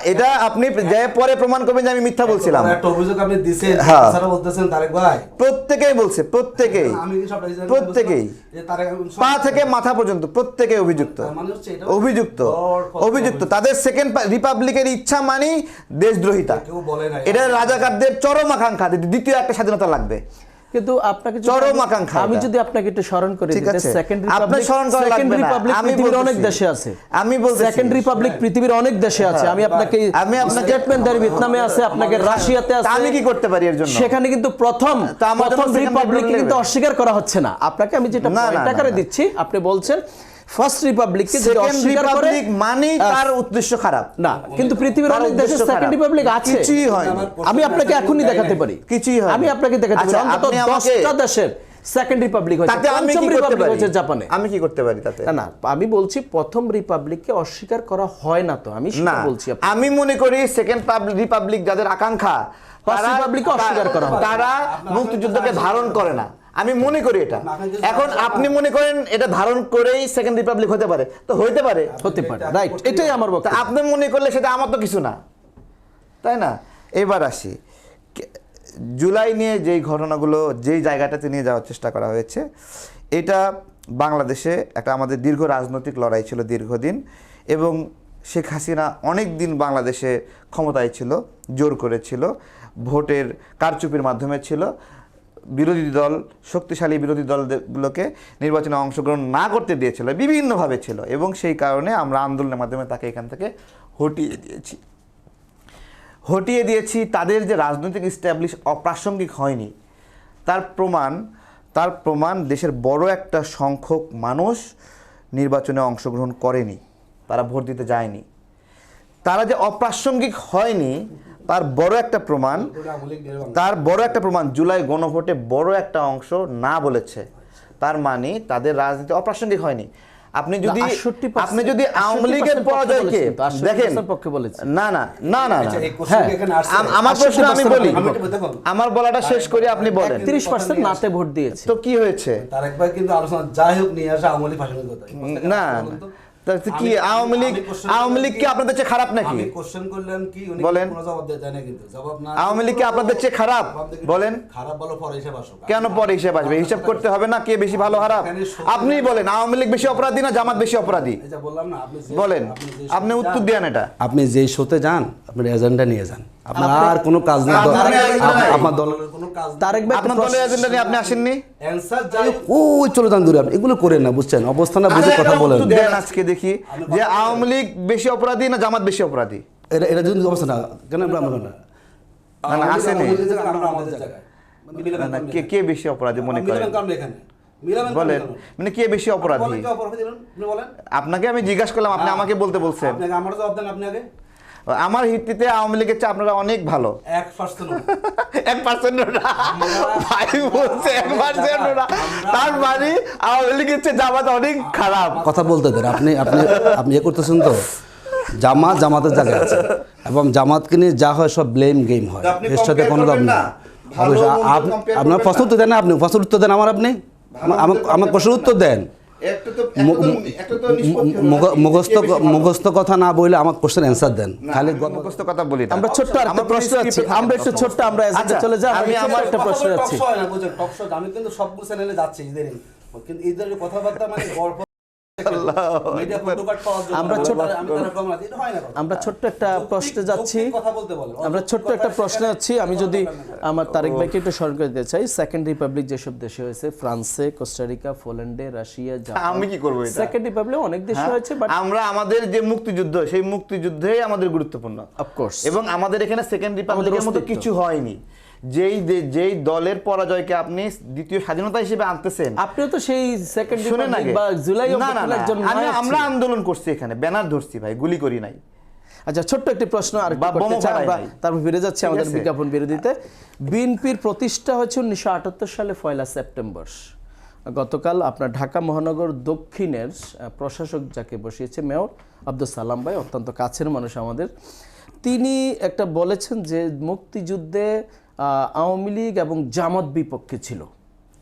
এটা আপনি যে পরে প্রমাণ করবেন যে আমি মিথ্যা বলছিলাম। একটা অভিযোগ আপনি দিছেন, হ্যাঁ। তাছাড়া বলতেছেন তারেক ভাই। প্রত্যেকেই বলছে, প্রত্যেকেই, আমি কি সবটা জানি? প্রত্যেকেই, যে তারেক পা থেকে মাথা পর্যন্ত প্রত্যেকেই অভিযুক্ত, তার মানে হচ্ছে এটা অভিযুক্ত, গড়পড়তা অভিযুক্ত। তাদের সেকেন্ড রিপাবলিকের ইচ্ছা মানেই দেশদ্রোহিতা। কেউ বলে নাই। এটা রাজাকারদের চরম আকাঙ্ক্ষা, দ্বিতীয় একটা স্বাধীনতা লাগবে। কিন্তু আপনাকে যদি চরম আমি- আকাঙ্ক্ষা আমি এটা। যদি আপনাকে একটু স্মরণ করে ঠিক দিই, আছে। সেকেন্ড আপনার স্মরণ করা লাগবে না। আমি পৃথিবীর অনেক বলতেছি। দেশে আছে। আমি বলতেছি। সেকেন্ড রিপাবলিক পৃথিবীর অনেক দেশে আছে। আমি আপনাকে স্টেটমেন্ট দেই, ভিয়েতনামে আছে, আপনাকে রাশিয়াতে তা আছে। আমি কি করতে পারি এর জন্য? সেখানে কিন্তু প্রথম তা আমার জন্য second রিপাবলিক republic কিন্তু নেবে। অস্বীকার করা হচ্ছে না। আপনাকে আমি যেটা না, পয়েন্ট না, আকারে না। দিচ্ছি, আপনি বলছেন ফার্স্ট রিপাবলিককে যদি সেকেন্ড অস্বীকার করে রিপাবলিক মানেই তার উদ্দেশ্য খারাপ। না, কিন্তু পৃথিবীর তার অনেক দেশে উদ্দেশ্য সেকেন্ড খারাপ। রিপাবলিক আছে। কিছুই হয়নি। আমি আপনাকে এখনই দেখাতে পারি, কিছুই হয়নি। আমি আপনাকে দেখাতে পারি আচ্ছা, অন্তত আপনি আমাকে 10টা দেশের সেকেন্ড রিপাবলিক হয়েছে, তাতে আমি পঞ্চম কি করতে রিপাবলিক পারি? হয়েছে জাপানে। আমি কি করতে পারি তাতে? না না, আমি বলছি প্রথম রিপাবলিককে অস্বীকার করা হয় না, তো আমি সেটা না, বলছি আপনাকে। আমি মনে করি সেকেন্ড রিপাবলিক যাদের আকাঙ্ক্ষা, First republic-কে অস্বীকার করা হয়। তারা মুক্তিযুদ্ধকে ধারণ করে না, আমি মনে করি এটা। এখন আপনি মনে করেন এটা ধারণ করেই সেকেন্ড রিপাবলিক হতে পারে, তো হইতে পারে, হতে পারে, রাইট, এটাই আমার তা বক্তব্য। আপনি মনে করলে সেটা আমার তো কিছু না, তাই না? এবার আসি জুলাই নিয়ে যেই ঘটনাগুলো, যেই জায়গাটাতে নিয়ে যাওয়ার চেষ্টা করা হয়েছে, এটা বাংলাদেশে একটা আমাদের দীর্ঘ রাজনৈতিক লড়াই ছিল, দীর্ঘদিন। এবং শেখ হাসিনা অনেক দিন বাংলাদেশে ক্ষমতায় ছিল, জোর করেছিল, ভোটের কারচুপির মাধ্যমে ছিল। বিরোধী দল, শক্তিশালী বিরোধী দলগুলোকে নির্বাচনে অংশগ্রহণ না করতে দিয়েছিল, বিভিন্নভাবে ছিল। এবং সেই কারণে আমরা আন্দোলনের মাধ্যমে তাকে এখান থেকে হটিয়ে দিয়েছি। তাদের যে রাজনৈতিক স্ট্যাবলিশ অপ্রাসঙ্গিক হয়নি, তার প্রমাণ দেশের বড় একটা সংখ্যক মানুষ নির্বাচনে অংশগ্রহণ করেনি, তারা ভোট দিতে যায়নি। তারা যে অপ্রাসঙ্গিক হয়নি তার বড় একটা প্রমাণ, জুলাই গণভোটে বড় একটা অংশ না বলেছে। তার মানে তাদের রাজনীতি অপ্রাসঙ্গিক হয়নি। আপনি যদি 68% আওয়ামী লীগের পরাজয়কে দেখেন, পক্ষে বলেছে। না না না না না, হ্যাঁ, আমার প্রশ্ন আমি বলি, দেখুন, আমার বলাটা শেষ করে আপনি বলেন। 30% নাতে ভোট দিয়েছে। তো কি হয়েছে? তারেক ভাই কিন্তু আলোচনা যাই হোক নিয়ে আসা আওয়ামী লীগ ভাষণের কথা। না, তাহলে কি আওয়ামী লীগ কি আপনাদের চেয়ে খারাপ নাকি? আমি কোশ্চেন করলাম কি উনি বলেন। কোনো জবাব দেয় না, কিন্তু জবাব না আওয়ামী লীগ কি আপনাদের চেয়ে খারাপ? বলেন। খারাপ বলো পরে হিসাব আসো। কেন পরে হিসাব আসবে? হিসাব করতে হবে না কে বেশি ভালো খারাপ? আপনিই বলেন আওয়ামী লীগ বেশি অপরাধী না জামাত বেশি অপরাধী? এই যে বললাম না, আপনি বলেন, আপনি উত্তর দেন এটা। আপনি যেই শোতে যান আপনার এজেন্ডা নিয়ে যান, আপনার আর কোনো কাজ নেই, আপনার দলের কোনো কাজ নেই। তারেক ভাই আপনার দলের এজেন্ডা নিয়ে আপনি আসেননি? অ্যানসার যাই ওই চলে যান দূরে, আপনি এগুলো করেন না, বুঝছেন? অবস্থানটা বুঝে কথা বলেন। উত্তর দেন আজকে দেখি যে আওয়ামী লীগ বেশি অপরাধী না জামাত বেশি অপরাধী? এটা যদি অবস্থা না কেন আমরা না না না আসেনি। আমরা আমাদের জায়গায় না না কে বেশি অপরাধী মনে করেন? বলেন মানে কে বেশি অপরাধী? আপনাকে আমি জিজ্ঞাসা করলাম, আপনি আমাকে বলতে বলছেন। আমার জবাব দেন আপনি আগে। আমার ভিত্তিতে আওয়ামী লীগের চেয়ে আপনারা অনেক ভালো। 1% না ভাই বলছে 1% না, তার মানে আওয়ামী লীগের চেয়ে জামাত অনেক খারাপ। কথা বলতে দেন, আপনি আপনি আপনি ইয়ে করতেছেন তো। জামাতের জায়গায় আছে এবং জামাতকে নিয়ে যা হয় সব ব্লেম গেম হয়, এর সাথে কোনো দাম না। আপনার প্রশ্ন উত্তর দেন, আপনি প্রশ্ন উত্তর দেন আপনি আমার প্রশ্নের উত্তর দেন। মুখস্থ কথা না বলে আমার কোশ্চেন অ্যান্সার দেন, খালি মুখস্থ কথা বলি না। আমরা ছোট্ট একটা প্রশ্ন আছে, আমরা একটু ছোট্ট আমরা এজেন্ডা চলে যাই। আমি আমার একটা প্রশ্ন আছে, আমি কিন্তু সবগুলো চ্যানেলে যাচ্ছি ইদানিং, কিন্তু এদের কথাবার্তা মানে গল্প আমরা ছোট্ট একটা প্রশ্নে যাচ্ছি, আমরা ছোট্ট একটা প্রশ্নে যাচ্ছি। আমি যদি আমার তারেক ভাইকে একটু স্মরণ করে দিতে চাই, সেকেন্ড রিপাবলিক যেসব দেশে হয়েছে, ফ্রান্সে, কোস্টারিকা, পোল্যান্ডে, রাশিয়া, জাপান, আমি কি করব এটা? সেকেন্ড রিপাবলিক অনেক দেশে হয়েছে, বাট আমরা আমাদের যে মুক্তিযুদ্ধ সেই মুক্তিযুদ্ধই আমাদের গুরুত্বপূর্ণ অফকোর্স। এবং আমাদের এখানে সেকেন্ড রিপাবলিকের মতো কিছু হয়নি। যেই দলের পরাজয়কে আপনি দ্বিতীয় স্বাধীনতা হিসেবে আনতেছেন, আপনিও তো সেই সেকেন্ড শুনেন রিপাবলিক আগে। বা জুলাই না, না, না, অভ্যুত্থানের জন্য আমরা আন্দোলন করছি, এখানে ব্যানার ধরছি ভাই, গুলি করি নাই। আচ্ছা, ছোট্ট একটি প্রশ্ন আর বা করতে বোমা চাই ফাটাই আমরা, নাই। তারপর ফিরে যাচ্ছি আমাদের ঠিক আছে? বিজ্ঞাপন বিরোধীতে। বিএনপির প্রতিষ্ঠা হয়েছে 1978 সালে 1 সেপ্টেম্বর। গতকাল আপনার ঢাকা মহানগর দক্ষিণের প্রশাসক যাকে বসিয়েছে মেয়র আব্দুল সালাম ভাই, অত্যন্ত কাছের মানুষ আমাদের, তিনি একটা বলেছেন যে মুক্তিযুদ্ধে আওয়ামী লীগ এবং জামাত বিপক্ষে ছিল।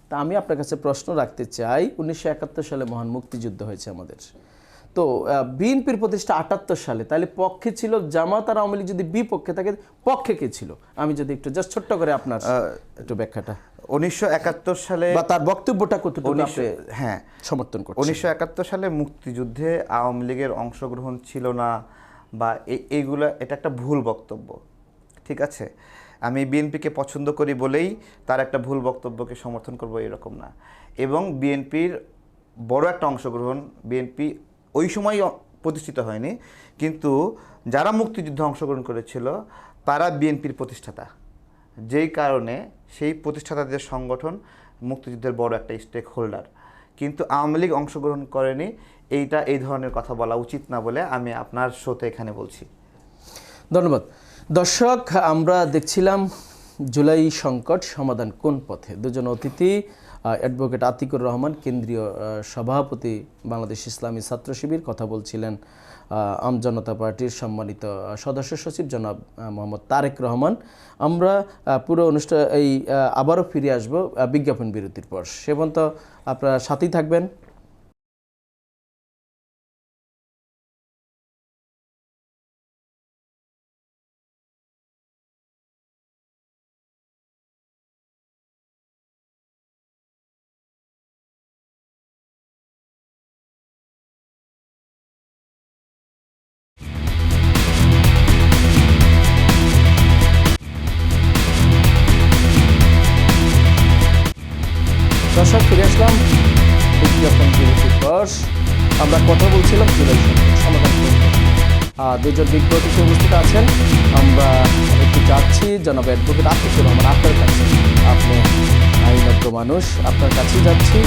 তা আমি আপনার কাছে প্রশ্ন রাখতে চাই, 1971 সালে মহান মুক্তিযুদ্ধ হয়েছে আমাদের, তো বিএনপির প্রতিষ্ঠা 78 সালে, তাহলে পক্ষে ছিল জামাত আর আওয়ামী লীগ, যদি বিপক্ষে থাকে পক্ষে কে ছিল? আমি যদি একটু জাস্ট ছোট্ট করে আপনার একটু ব্যাখ্যাটা। 1971 সালে বা তার বক্তব্যটা কতটুকু আপনি হ্যাঁ সমর্থন করছেন? 1971 সালে মুক্তিযুদ্ধে আওয়ামী লীগের অংশগ্রহণ ছিল না বা এইগুলো, এটা একটা ভুল বক্তব্য। ঠিক আছে, আমি বিএনপিকে পছন্দ করি বলেই তার একটা ভুল বক্তব্যকে সমর্থন করব এরকম না। এবং বিএনপির বড় একটা অংশগ্রহণ, বিএনপি ওই সময় প্রতিষ্ঠিত হয়নি, কিন্তু যারা মুক্তিযুদ্ধে অংশগ্রহণ করেছিল তারা বিএনপির প্রতিষ্ঠাতা, যেই কারণে সেই প্রতিষ্ঠাতাদের সংগঠন মুক্তিযুদ্ধের বড় একটা স্টেক হোল্ডার। কিন্তু আওয়ামী লীগ অংশগ্রহণ করেনি, এই ধরনের কথা বলা উচিত না বলে আমি আপনার শোতে এখানে বলছি। ধন্যবাদ। দর্শক, আমরা দেখছিলাম জুলাই সংকট সমাধান কোন পথে। দুজন অতিথি, অ্যাডভোকেট আতিকুর রহমান, কেন্দ্রীয় সভাপতি বাংলাদেশ ইসলামী ছাত্র শিবির, কথা বলছিলেন আম জনতা পার্টির সম্মানিত সদস্য সচিব জনাব মোহাম্মদ তারেক রহমান। আমরা পুরো অনুষ্ঠান আবারও ফিরে আসবো বিজ্ঞাপন বিরতির পর। সে পর্যন্ত আপনারা সাথেই থাকবেন। দর্শক, ফিরে আসলাম বিজ্ঞাপন বিরতির পর। আমরা কথা বলছিলাম জুলাই সংকট সমাধান করতে। দুজন বিজ্ঞ অতিথি উপস্থিত আছেন। আমরা একটু যাচ্ছি জনাব অ্যাডভোকেট আতিকুর রহমান আপনার কাছে। আপনি আইনজ্ঞ মানুষ, আপনার কাছেই যাচ্ছি।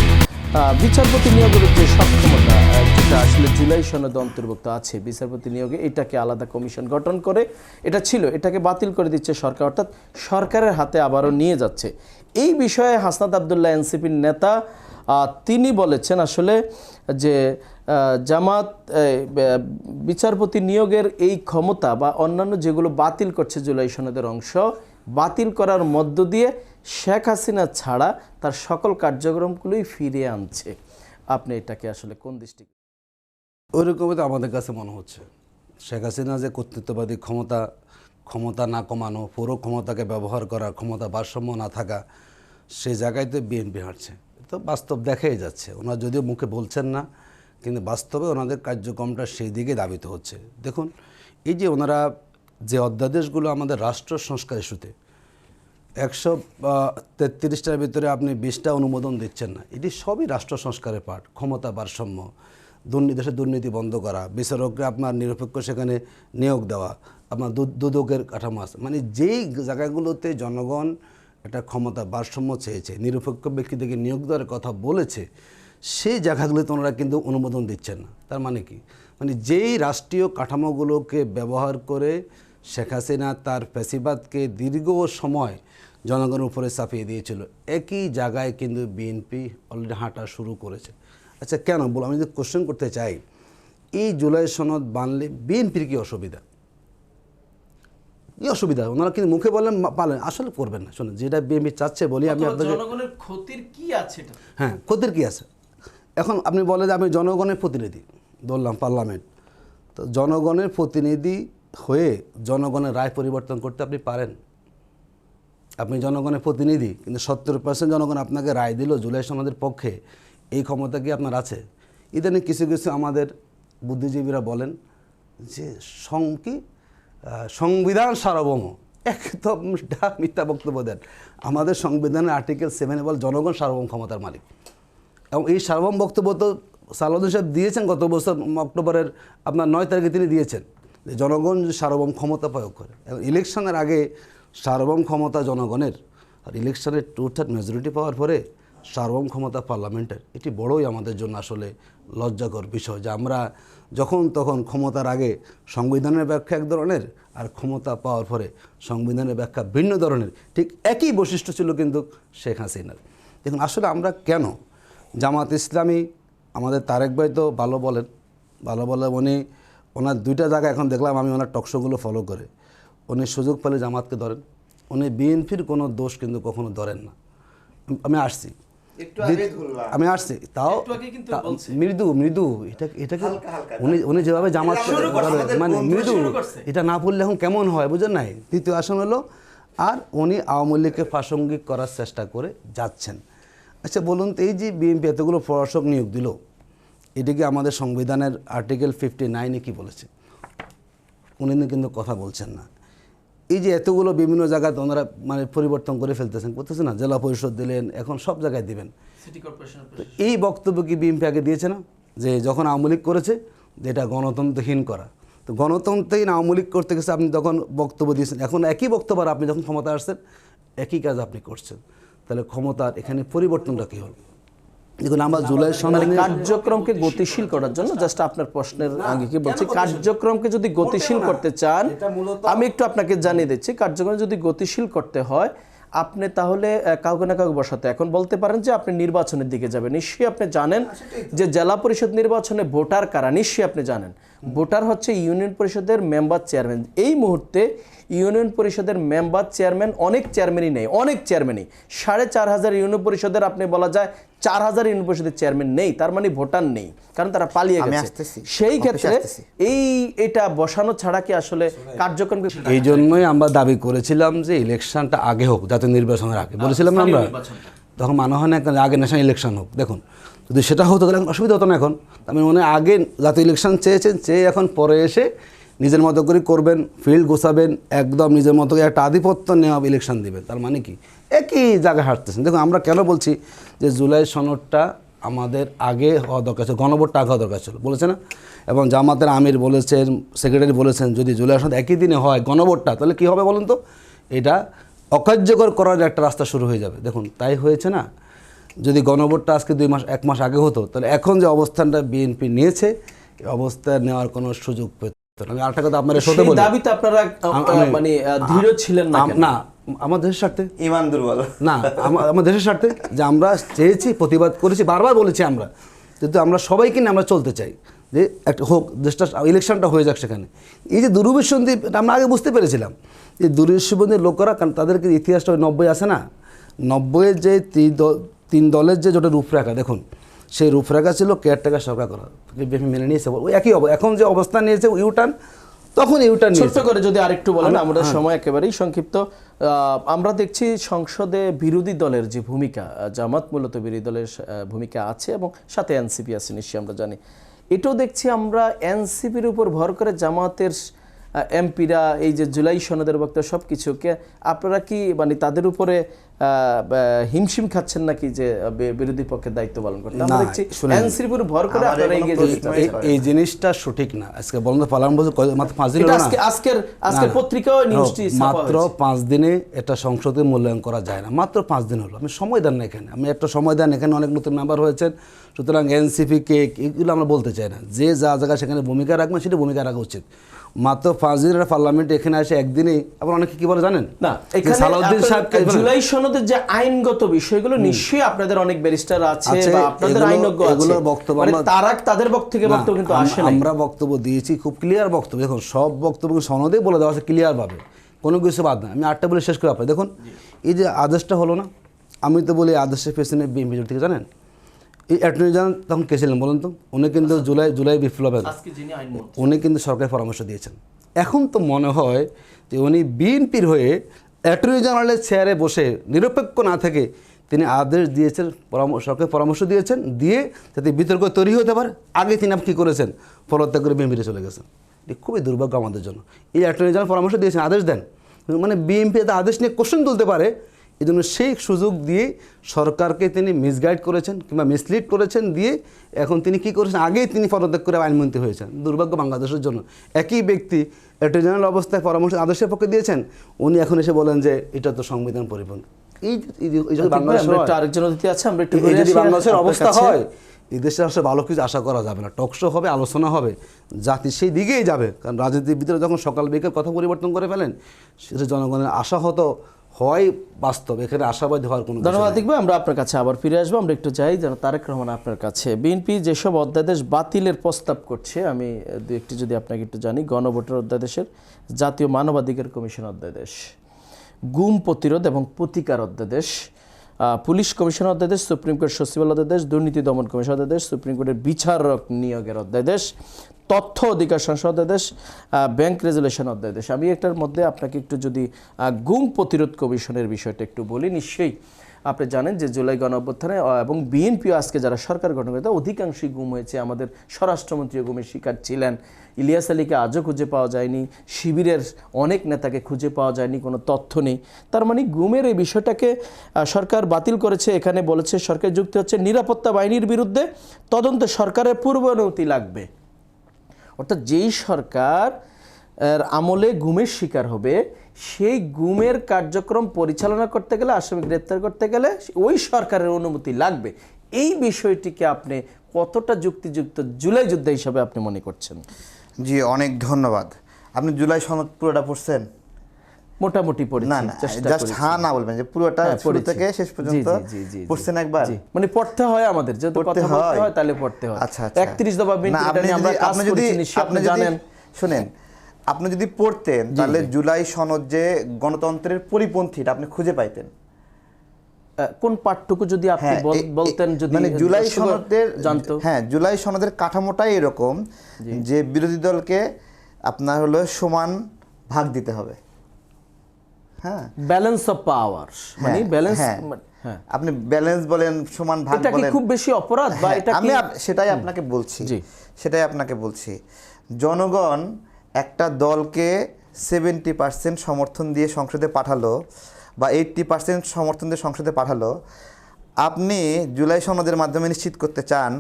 বিচারপতি নিয়োগের যে সক্ষমতা, যেটা আসলে জুলাই সনদে অন্তর্ভুক্ত আছে বিচারপতি নিয়োগে, এটাকে আলাদা কমিশন গঠন করে এটা ছিল, এটাকে বাতিল করে দিচ্ছে সরকার, অর্থাৎ সরকারের হাতে আবারও নিয়ে যাচ্ছে। এই বিষয়ে হাসনাত আবদুল্লাহ এনসিপির নেতা তিনি বলেছেন আসলে যে জামাত বিচারপতি নিয়োগের এই ক্ষমতা বা অন্যান্য যেগুলো বাতিল করছে জুলাই সনদের অংশ, বাতিল করার মধ্য দিয়ে শেখ হাসিনা ছাড়া তার সকল কার্যক্রমগুলোই ফিরিয়ে আনছে। আপনি এটাকে আসলে কোন দৃষ্টি ওইরকমই তো আমাদের কাছে মনে হচ্ছে। শেখ হাসিনা যে কর্তৃত্ববাদী ক্ষমতা না কমানো, পুরো ক্ষমতাকে ব্যবহার করা, ক্ষমতা ভারসাম্য না থাকা, সেই জায়গায় তো বিএনপি হাঁটছে। তো বাস্তব দেখাই যাচ্ছে, ওনারা যদিও মুখে বলছেন না, কিন্তু বাস্তবে ওনাদের কার্যক্রমটা সেই দিকে ধাবিত হচ্ছে। দেখুন, এই যে ওনারা যে অধ্যাদেশগুলো আমাদের রাষ্ট্র সংস্কার ইস্যুতে 133টার ভিতরে আপনি 20টা অনুমোদন দিচ্ছেন না, এটি সবই রাষ্ট্র সংস্কারের পার্ট। ক্ষমতা ভারসাম্য, দেশে দুর্নীতি বন্ধ করা, বিচারককে আপনার নিরপেক্ষ সেখানে নিয়োগ দেওয়া, আপনার দুদকের কাঠামো আছে, মানে যেই জায়গাগুলোতে জনগণ একটা ক্ষমতা ভারসাম্য চেয়েছে, নিরপেক্ষ ব্যক্তিদেরকে নিয়োগ দেওয়ার কথা বলেছে, সেই জায়গাগুলোতে ওনারা কিন্তু অনুমোদন দিচ্ছেন না। তার মানে কি, মানে যেই রাষ্ট্রীয় কাঠামোগুলোকে ব্যবহার করে শেখ হাসিনা তার ফ্যাসিবাদকে দীর্ঘ সময় জনগণের উপরে চাপিয়ে দিয়েছিল, একই জায়গায় কিন্তু বিএনপি অলরেডি হাঁটা শুরু করেছে। আচ্ছা, কেন বলো, আমি যদি কোশ্চেন করতে চাই, এই জুলাই সনদ বানলে বিএনপির কী অসুবিধা? কী অসুবিধা? ওনারা কিন্তু মুখে বলেন পালেন, আসলে করবেন না। শোনেন, যেটা বিএনপি চাচ্ছে বলি আমি আপনাকে, জনগণের ক্ষতির কি আছে এটা? হ্যাঁ, ক্ষতির কী আছে? এখন আপনি বলে যে আমি জনগণের প্রতিনিধি, বললাম পার্লামেন্ট, তো জনগণের প্রতিনিধি হয়ে জনগণের রায় পরিবর্তন করতে আপনি পারেন? আপনি জনগণের প্রতিনিধি, কিন্তু 70% জনগণ আপনাকে রায় দিল জুলাই সনদের পক্ষে, এই ক্ষমতা কি আপনার আছে? ইদানিং কিছু কিছু আমাদের বুদ্ধিজীবীরা বলেন যে সংবিধান সার্বভৌম, একদম মিথ্যা বক্তব্য দেন। আমাদের সংবিধানের আর্টিকেল 7 বল জনগণ সার্বভৌম ক্ষমতার মালিক, এবং এই সার্বভৌম বক্তব্য তো সালাউদ্দিন সাহেব দিয়েছেন গত বছর অক্টোবরের আপনার 9 তারিখে তিনি দিয়েছেন যে জনগণ সার্বভৌম ক্ষমতা প্রয়োগ করে। এবং ইলেকশনের আগে সার্বভৌম ক্ষমতা জনগণের, আর ইলেকশনের 2/3 মেজরিটি পাওয়ার পরে সার্বভৌম ক্ষমতা পার্লামেন্টের। এটি বড়ই আমাদের জন্য আসলে লজ্জাকর বিষয় যে আমরা যখন তখন ক্ষমতার আগে সংবিধানের ব্যাখ্যা এক ধরনের, আর ক্ষমতা পাওয়ার পরে সংবিধানের ব্যাখ্যা ভিন্ন ধরনের। ঠিক একই বৈশিষ্ট্য ছিল কিন্তু শেখ হাসিনার। দেখুন, আসলে আমরা কেন জামাত ইসলামী, আমাদের তারেক ভাই তো ভালো বলে ওনার 2টা জায়গা এখন দেখলাম আমি, ওনার টকশোগুলো ফলো করে উনি সুযোগ পেলে জামাতকে ধরেন, উনি বিএনপির কোনো দোষ কিন্তু কখনো ধরেন না। আমি আসছি তাও মৃদু এটাকে উনি যেভাবে জামাত মানে মৃদু, এটা না পড়লে এখন কেমন হয় বুঝেন নাই। দ্বিতীয় আসন হলো, আর উনি আওয়ামী লীগকে প্রাসঙ্গিক করার চেষ্টা করে যাচ্ছেন। আচ্ছা বলুন তো, এই যে বিএনপি এতগুলো প্রশাসক নিয়োগ দিল, এটিকে আমাদের সংবিধানের আর্টিকেল 59 কি বলেছে? উনি কিন্তু কথা বলছেন না। এই যে এতগুলো বিভিন্ন জায়গায় ওনারা মানে পরিবর্তন করে করতেছে না, জেলা পরিষদ দিলেন, এখন সব জায়গায় দিবেন। এই বক্তব্য কি বিএনপি আগে দিয়েছে না, যে যখন আওয়ামী লীগ করেছে যে এটা গণতন্ত্রহীন করা? তো গণতন্ত্রহীন আওয়ামী লীগ করতে গেছে, আপনি তখন বক্তব্য দিয়েছেন, এখন একই বক্তব্য আপনি যখন ক্ষমতা আসছেন একই কাজ আপনি করছেন, তাহলে ক্ষমতার এখানে পরিবর্তনটা কী হল? দেখুন, আমরা জুলাই সনদ কার্যক্রমকে গতিশীল করার জন্য, জাস্ট আপনার প্রশ্নের আগে কি বলছি, কার্যক্রমকে যদি গতিশীল করতে চান, আমি একটু আপনাকে জানিয়ে দিচ্ছি, কার্যক্রম যদি গতিশীল করতে হয় আপনি তাহলে কাউকে না কাউকে বসাতে, এখন বলতে পারেন যে আপনি নির্বাচনের দিকে যাবেন। নিশ্চয়ই আপনি জানেন যে জেলা পরিষদ নির্বাচনে ভোটার কারা, নিশ্চয়ই আপনি জানেন। ভোটার হচ্ছে ইউনিয়ন পরিষদের মেম্বার চেয়ারম্যান। এই মুহূর্তে ইউনিয়ন পরিষদের মেম্বার চেয়ারম্যান অনেক চেয়ারম্যানই নেই, অনেক চেয়ারম্যানই 5,500 ইউনিয়ন পরিষদের, আপনি বলা যায় 4,000 ইউনিয়ন পরিষদের চেয়ারম্যান নেই, তার মানে ভোটার নেই, কারণ তারা পালিয়ে গেছে। সেই ক্ষেত্রে এটা বসানো ছাড়া কি আসলে কার্যক্রম? এই জন্যই আমরা দাবি করেছিলাম যে ইলেকশনটা আগে হোক, জাতীয় নির্বাচনের আগে বলেছিলাম না আমরা, তখন মনে হয় না আগে ন্যাশনাল ইলেকশন হোক। দেখুন, যদি সেটা হতো তাহলে অসুবিধা হতো না। এখন আমি মনে হয় আগে জাতীয় ইলেকশন চেয়ে এখন পরে এসে নিজের মতো করে করবেন, ফিল্ড গোছাবেন, একদম নিজের মতো করে একটা আধিপত্য নেওয়া ইলেকশন দিবেন। তার মানে কি একই জায়গায় হাঁটতেছেন। দেখুন, আমরা কেন বলছি যে জুলাই সনদটা আমাদের আগে হওয়া দরকার ছিল, গণভোটটা আগে হওয়া দরকার ছিল, বলেছে না? এবং জামাতের আমির বলেছেন, সেক্রেটারি বলেছেন, যদি জুলাই সনদ একই দিনে হয় গণভোটটা, তাহলে কী হবে বলুন তো? এটা অকার্যকর করার একটা রাস্তা শুরু হয়ে যাবে। দেখুন, তাই হয়েছে না? যদি গণভোটটা আজকে 1 মাস আগে হতো, তাহলে এখন যে অবস্থানটা বিএনপি নিয়েছে, এই অবস্থা নেওয়ার কোনো সুযোগ পেত না। আমি আরেকটা কথা আপনার সাথে বলি, দাবিতে আপনারা মানে দৃঢ় ছিলেন না? না, আমার দেশের স্বার্থে, ইমান দুর্বল না, আমার দেশের স্বার্থে, যে আমরা চেয়েছি, প্রতিবাদ করেছি, বারবার বলেছি আমরা, কিন্তু আমরা সবাইকে নিয়ে আমরা চলতে চাই যে একটা হোক, দেশটা ইলেকশনটা হয়ে যাক সেখানে। এই যে দুরভিসন্ধি, আমরা আগে বুঝতে পেরেছিলাম যে দুরভিসন্ধির লোকেরা, কারণ তাদেরকে ইতিহাসটা 90 আছে না, 90-এর যে 3 দলের যে জোটের রূপরেখা, দেখুন সেই রূপরেখা ছিল কেয়ারটেকার সরকার করা, বিএনপি মেনে নিয়েছে। ওই একই এখন যে অবস্থান নিয়েছে ইউটার্ন, তখন ইউটার্ন নিয়েছে। ছোট্ট করে যদি আরেকটু বলেন, আমাদের সময় একেবারেই সংক্ষিপ্ত। আমরা দেখছি সংসদে বিরোধী দলের যে ভূমিকা, জামাত মূলত বিরোধী দলের ভূমিকা আছে এবং সাথে এনসিপি আছে নিশ্চয়ই আমরা জানি। এটাও দেখছি আমরা এনসিপির উপর ভর করে জামাতের এমপিরা এই যে জুলাই সনদের বক্তব্য সব কিছুকে আপনারা কি মানে তাদের উপরে হিমশিম খাচ্ছেন নাকি যে বিরোধী পক্ষের দায়িত্ব পালন করতে? আমরা দেখছি এনসিপির উপর ভর করে আপনারা এগিয়ে যাচ্ছেন। এই জিনিসটা সঠিক না। আজকে বলুন তো পালন বছর মাত্র 5 দিন হলো না, আজকের পত্রিকাও নিউজটি মাত্র 5 দিনে এটা সংসদে মূল্যায়ন করা যায় না। মাত্র 5 দিন হলো, আমি সময় দেন না এখানে, আমি একটা সময় দেন, এখানে অনেক নতুন মেম্বার হয়েছেন। সুতরাং এনসিপি কে এগুলো আমরা বলতে চাই না, যে যা জায়গায় সেখানে ভূমিকা রাখবেন সেটা ভূমিকা রাখা উচিত। মাত্র 5 দিনের পার্লামেন্ট এখানে আসে একদিনেই, আবার অনেকে কি বলে জানেন না, এখানে সালাউদ্দিন সাহেবকে জুলাই সনদের যে আইনগত বিষয়গুলো নিশ্চয়ই আপনাদের অনেক ব্যারিস্টার আছে বা আপনাদের আইনজ্ঞ আছে, এগুলোর বক্তব্য তারা তাদের বক্তব্য কিন্তু আসে না। আমরা বক্তব্য দিয়েছি, খুব ক্লিয়ার বক্তব্য। দেখুন সব বক্তব্য সনদে বলে দেওয়া আছে ক্লিয়ার ভাবে, কোনো কিছু বাদ না। আমি 8টা বলে শেষ করে আপনার দেখুন, এই যে আদেশটা হলো না, আমি তো বলি আদেশের পেছনে বিএনপি থেকে জানেন এই অ্যাটর্নি জেনারেল তখন কে ছিলেন বলুন তো? উনি কিন্তু জুলাই বিপ্লবের উনি কিন্তু সরকারের পরামর্শ দিয়েছেন। এখন তো মনে হয় যে উনি বিএনপির হয়ে অ্যাটর্নি জেনারেলের চেয়ারে বসে নিরপেক্ষ না থেকে তিনি আদেশ দিয়েছেন, সরকারের পরামর্শ দিয়েছেন, দিয়ে যাতে বিতর্ক তৈরি হতে পারে আগে তিনি কী করেছেন, পদত্যাগ করে বিএনপিতে চলে গেছেন। এটি খুবই দুর্ভাগ্য আমাদের জন্য। এই অ্যাটর্নি জেনারেল পরামর্শ দিয়েছেন, আদেশ দেন, মানে বিএনপি এতে আদেশ নিয়ে কোশ্চেন তুলতে পারে, এই জন্য সেই সুযোগ দিয়ে সরকারকে তিনি মিসগাইড করেছেন কিংবা মিসলিড করেছেন, দিয়ে এখন তিনি কী করেছেন, আগেই তিনি পদত্যাগ করে আইনমন্ত্রী হয়েছেন। দুর্ভাগ্য বাংলাদেশের জন্য। একই ব্যক্তি অ্যাটর্নি জেনারেল অবস্থায় পরামর্শ আদেশের পক্ষে দিয়েছেন, উনি এখন এসে বলেন যে এটা তো সংবিধান পরিপন্থী। বাংলাদেশের অবস্থা হয়, এই দেশে আসলে ভালো কিছু আশা করা যাবে না। টকশো হবে, আলোচনা হবে, জাতি সেই দিকেই যাবে। কারণ রাজনীতির ভিতরে যখন সকাল বিকেল কথা পরিবর্তন করে ফেলেন, সেটা জনগণের আশাহত হয় বাস্তব, এখানে আশাবাদী হওয়ার কোনো। ধন্যবাদ দেখবে, আমরা আপনার কাছে আবার ফিরে আসবো। আমরা একটু চাই যেন তারেক রহমান আপনার কাছে বিএনপি যেসব অধ্যাদেশ বাতিলের প্রস্তাব করছে, আমি দু একটি যদি আপনাকে একটু জানি। গণভোটের অধ্যাদেশের, জাতীয় মানবাধিকার কমিশন অধ্যাদেশ, গুম প্রতিরোধ এবং প্রতিকার অধ্যাদেশ, পুলিশ কমিশন অধ্যাদেশ, সুপ্রিম কোর্ট সচিবালয় অধ্যাদেশ, দুর্নীতি দমন কমিশন অধ্যাদেশ, সুপ্রিম কোর্টের বিচারক নিয়োগের অধ্যাদেশ, তথ্য অধিকার সংসদ অধ্যাদেশ, ব্যাংক রেজুলেশন অধ্যাদেশ। আমি এটার মধ্যে আপনাকে একটু যদি গুম প্রতিরোধ কমিশনের বিষয়টা একটু বলি। নিশ্চয়ই আপনি জানেন যে জুলাই গণঅভ্যুত্থানে এবং বিএনপিও আজকে যারা সরকার গঠন করে অধিকাংশই গুম হয়েছে। আমাদের স্বরাষ্ট্রমন্ত্রীও গুমের শিকার ছিলেন। ইলিয়াস আলীকে আজও খুঁজে পাওয়া যায়নি, শিবিরের অনেক নেতাকে খুঁজে পাওয়া যায়নি, কোনো তথ্য নেই। তার মানে গুমের এই বিষয়টাকে সরকার বাতিল করেছে। এখানে বলেছে সরকার যুক্তি হচ্ছে নিরাপত্তা বাহিনীর বিরুদ্ধে তদন্তে সরকারের পূর্ব অনুমতি লাগবে। অর্থাৎ যেই সরকার আমলে গুমের শিকার হবে, সেই গুমের কার্যক্রম পরিচালনা করতে গেলে, আসামি গ্রেপ্তার করতে গেলে ওই সরকারের অনুমতি লাগবে। এই বিষয়টিকে আপনি কতটা যুক্তিযুক্ত জুলাই যুদ্ধ হিসাবে আপনি মনে করছেন? জি, অনেক ধন্যবাদ। আপনি জুলাই সনদ পুরোটা পড়ছেন? মোটামুটি পড়েছি। না না, জাস্ট হ্যাঁ না বলবেন যে পুরোটা শুরু থেকে শেষ পর্যন্ত পড়ছেন একবার? মানে পড়তে হয় আমাদের, যদি কথা বলতে হয় তাহলে পড়তে হয়। আচ্ছা আচ্ছা, 31 দফা আপনি যদি জানেন, শুনেন, আপনি যদি পড়তেন তাহলে জুলাই সনদ যে গণতন্ত্রের পরিপন্থী এটা আপনি খুঁজে পাইতেন। কোন পাঠটুকু যদি আপনি বলতেন, যদি মানে জুলাই সনদের জানতো। হ্যাঁ, জুলাই সনদের কাঠামোটাই এরকম যে বিরোধী দলকে আপনার হলো সমান ভাগ দিতে হবে। হ্যাঁ, ব্যালেন্স অফ পাওয়ার, মানে ব্যালেন্স। হ্যাঁ, আপনি ব্যালেন্স বলেন, সমান ভাগ বলেন, এটা কি খুব বেশি অপরাধ? বা এটা আমি সেটাই আপনাকে বলছি, সেটাই আপনাকে বলছি। জনগণ একটা দলকে 70% সমর্থন দিয়ে সংসদে পাঠালো বা 80% সমর্থন দিয়ে সংসদে পাঠালো। আপনি জুলাই সনদের মাধ্যমে নিশ্চিত করতে চান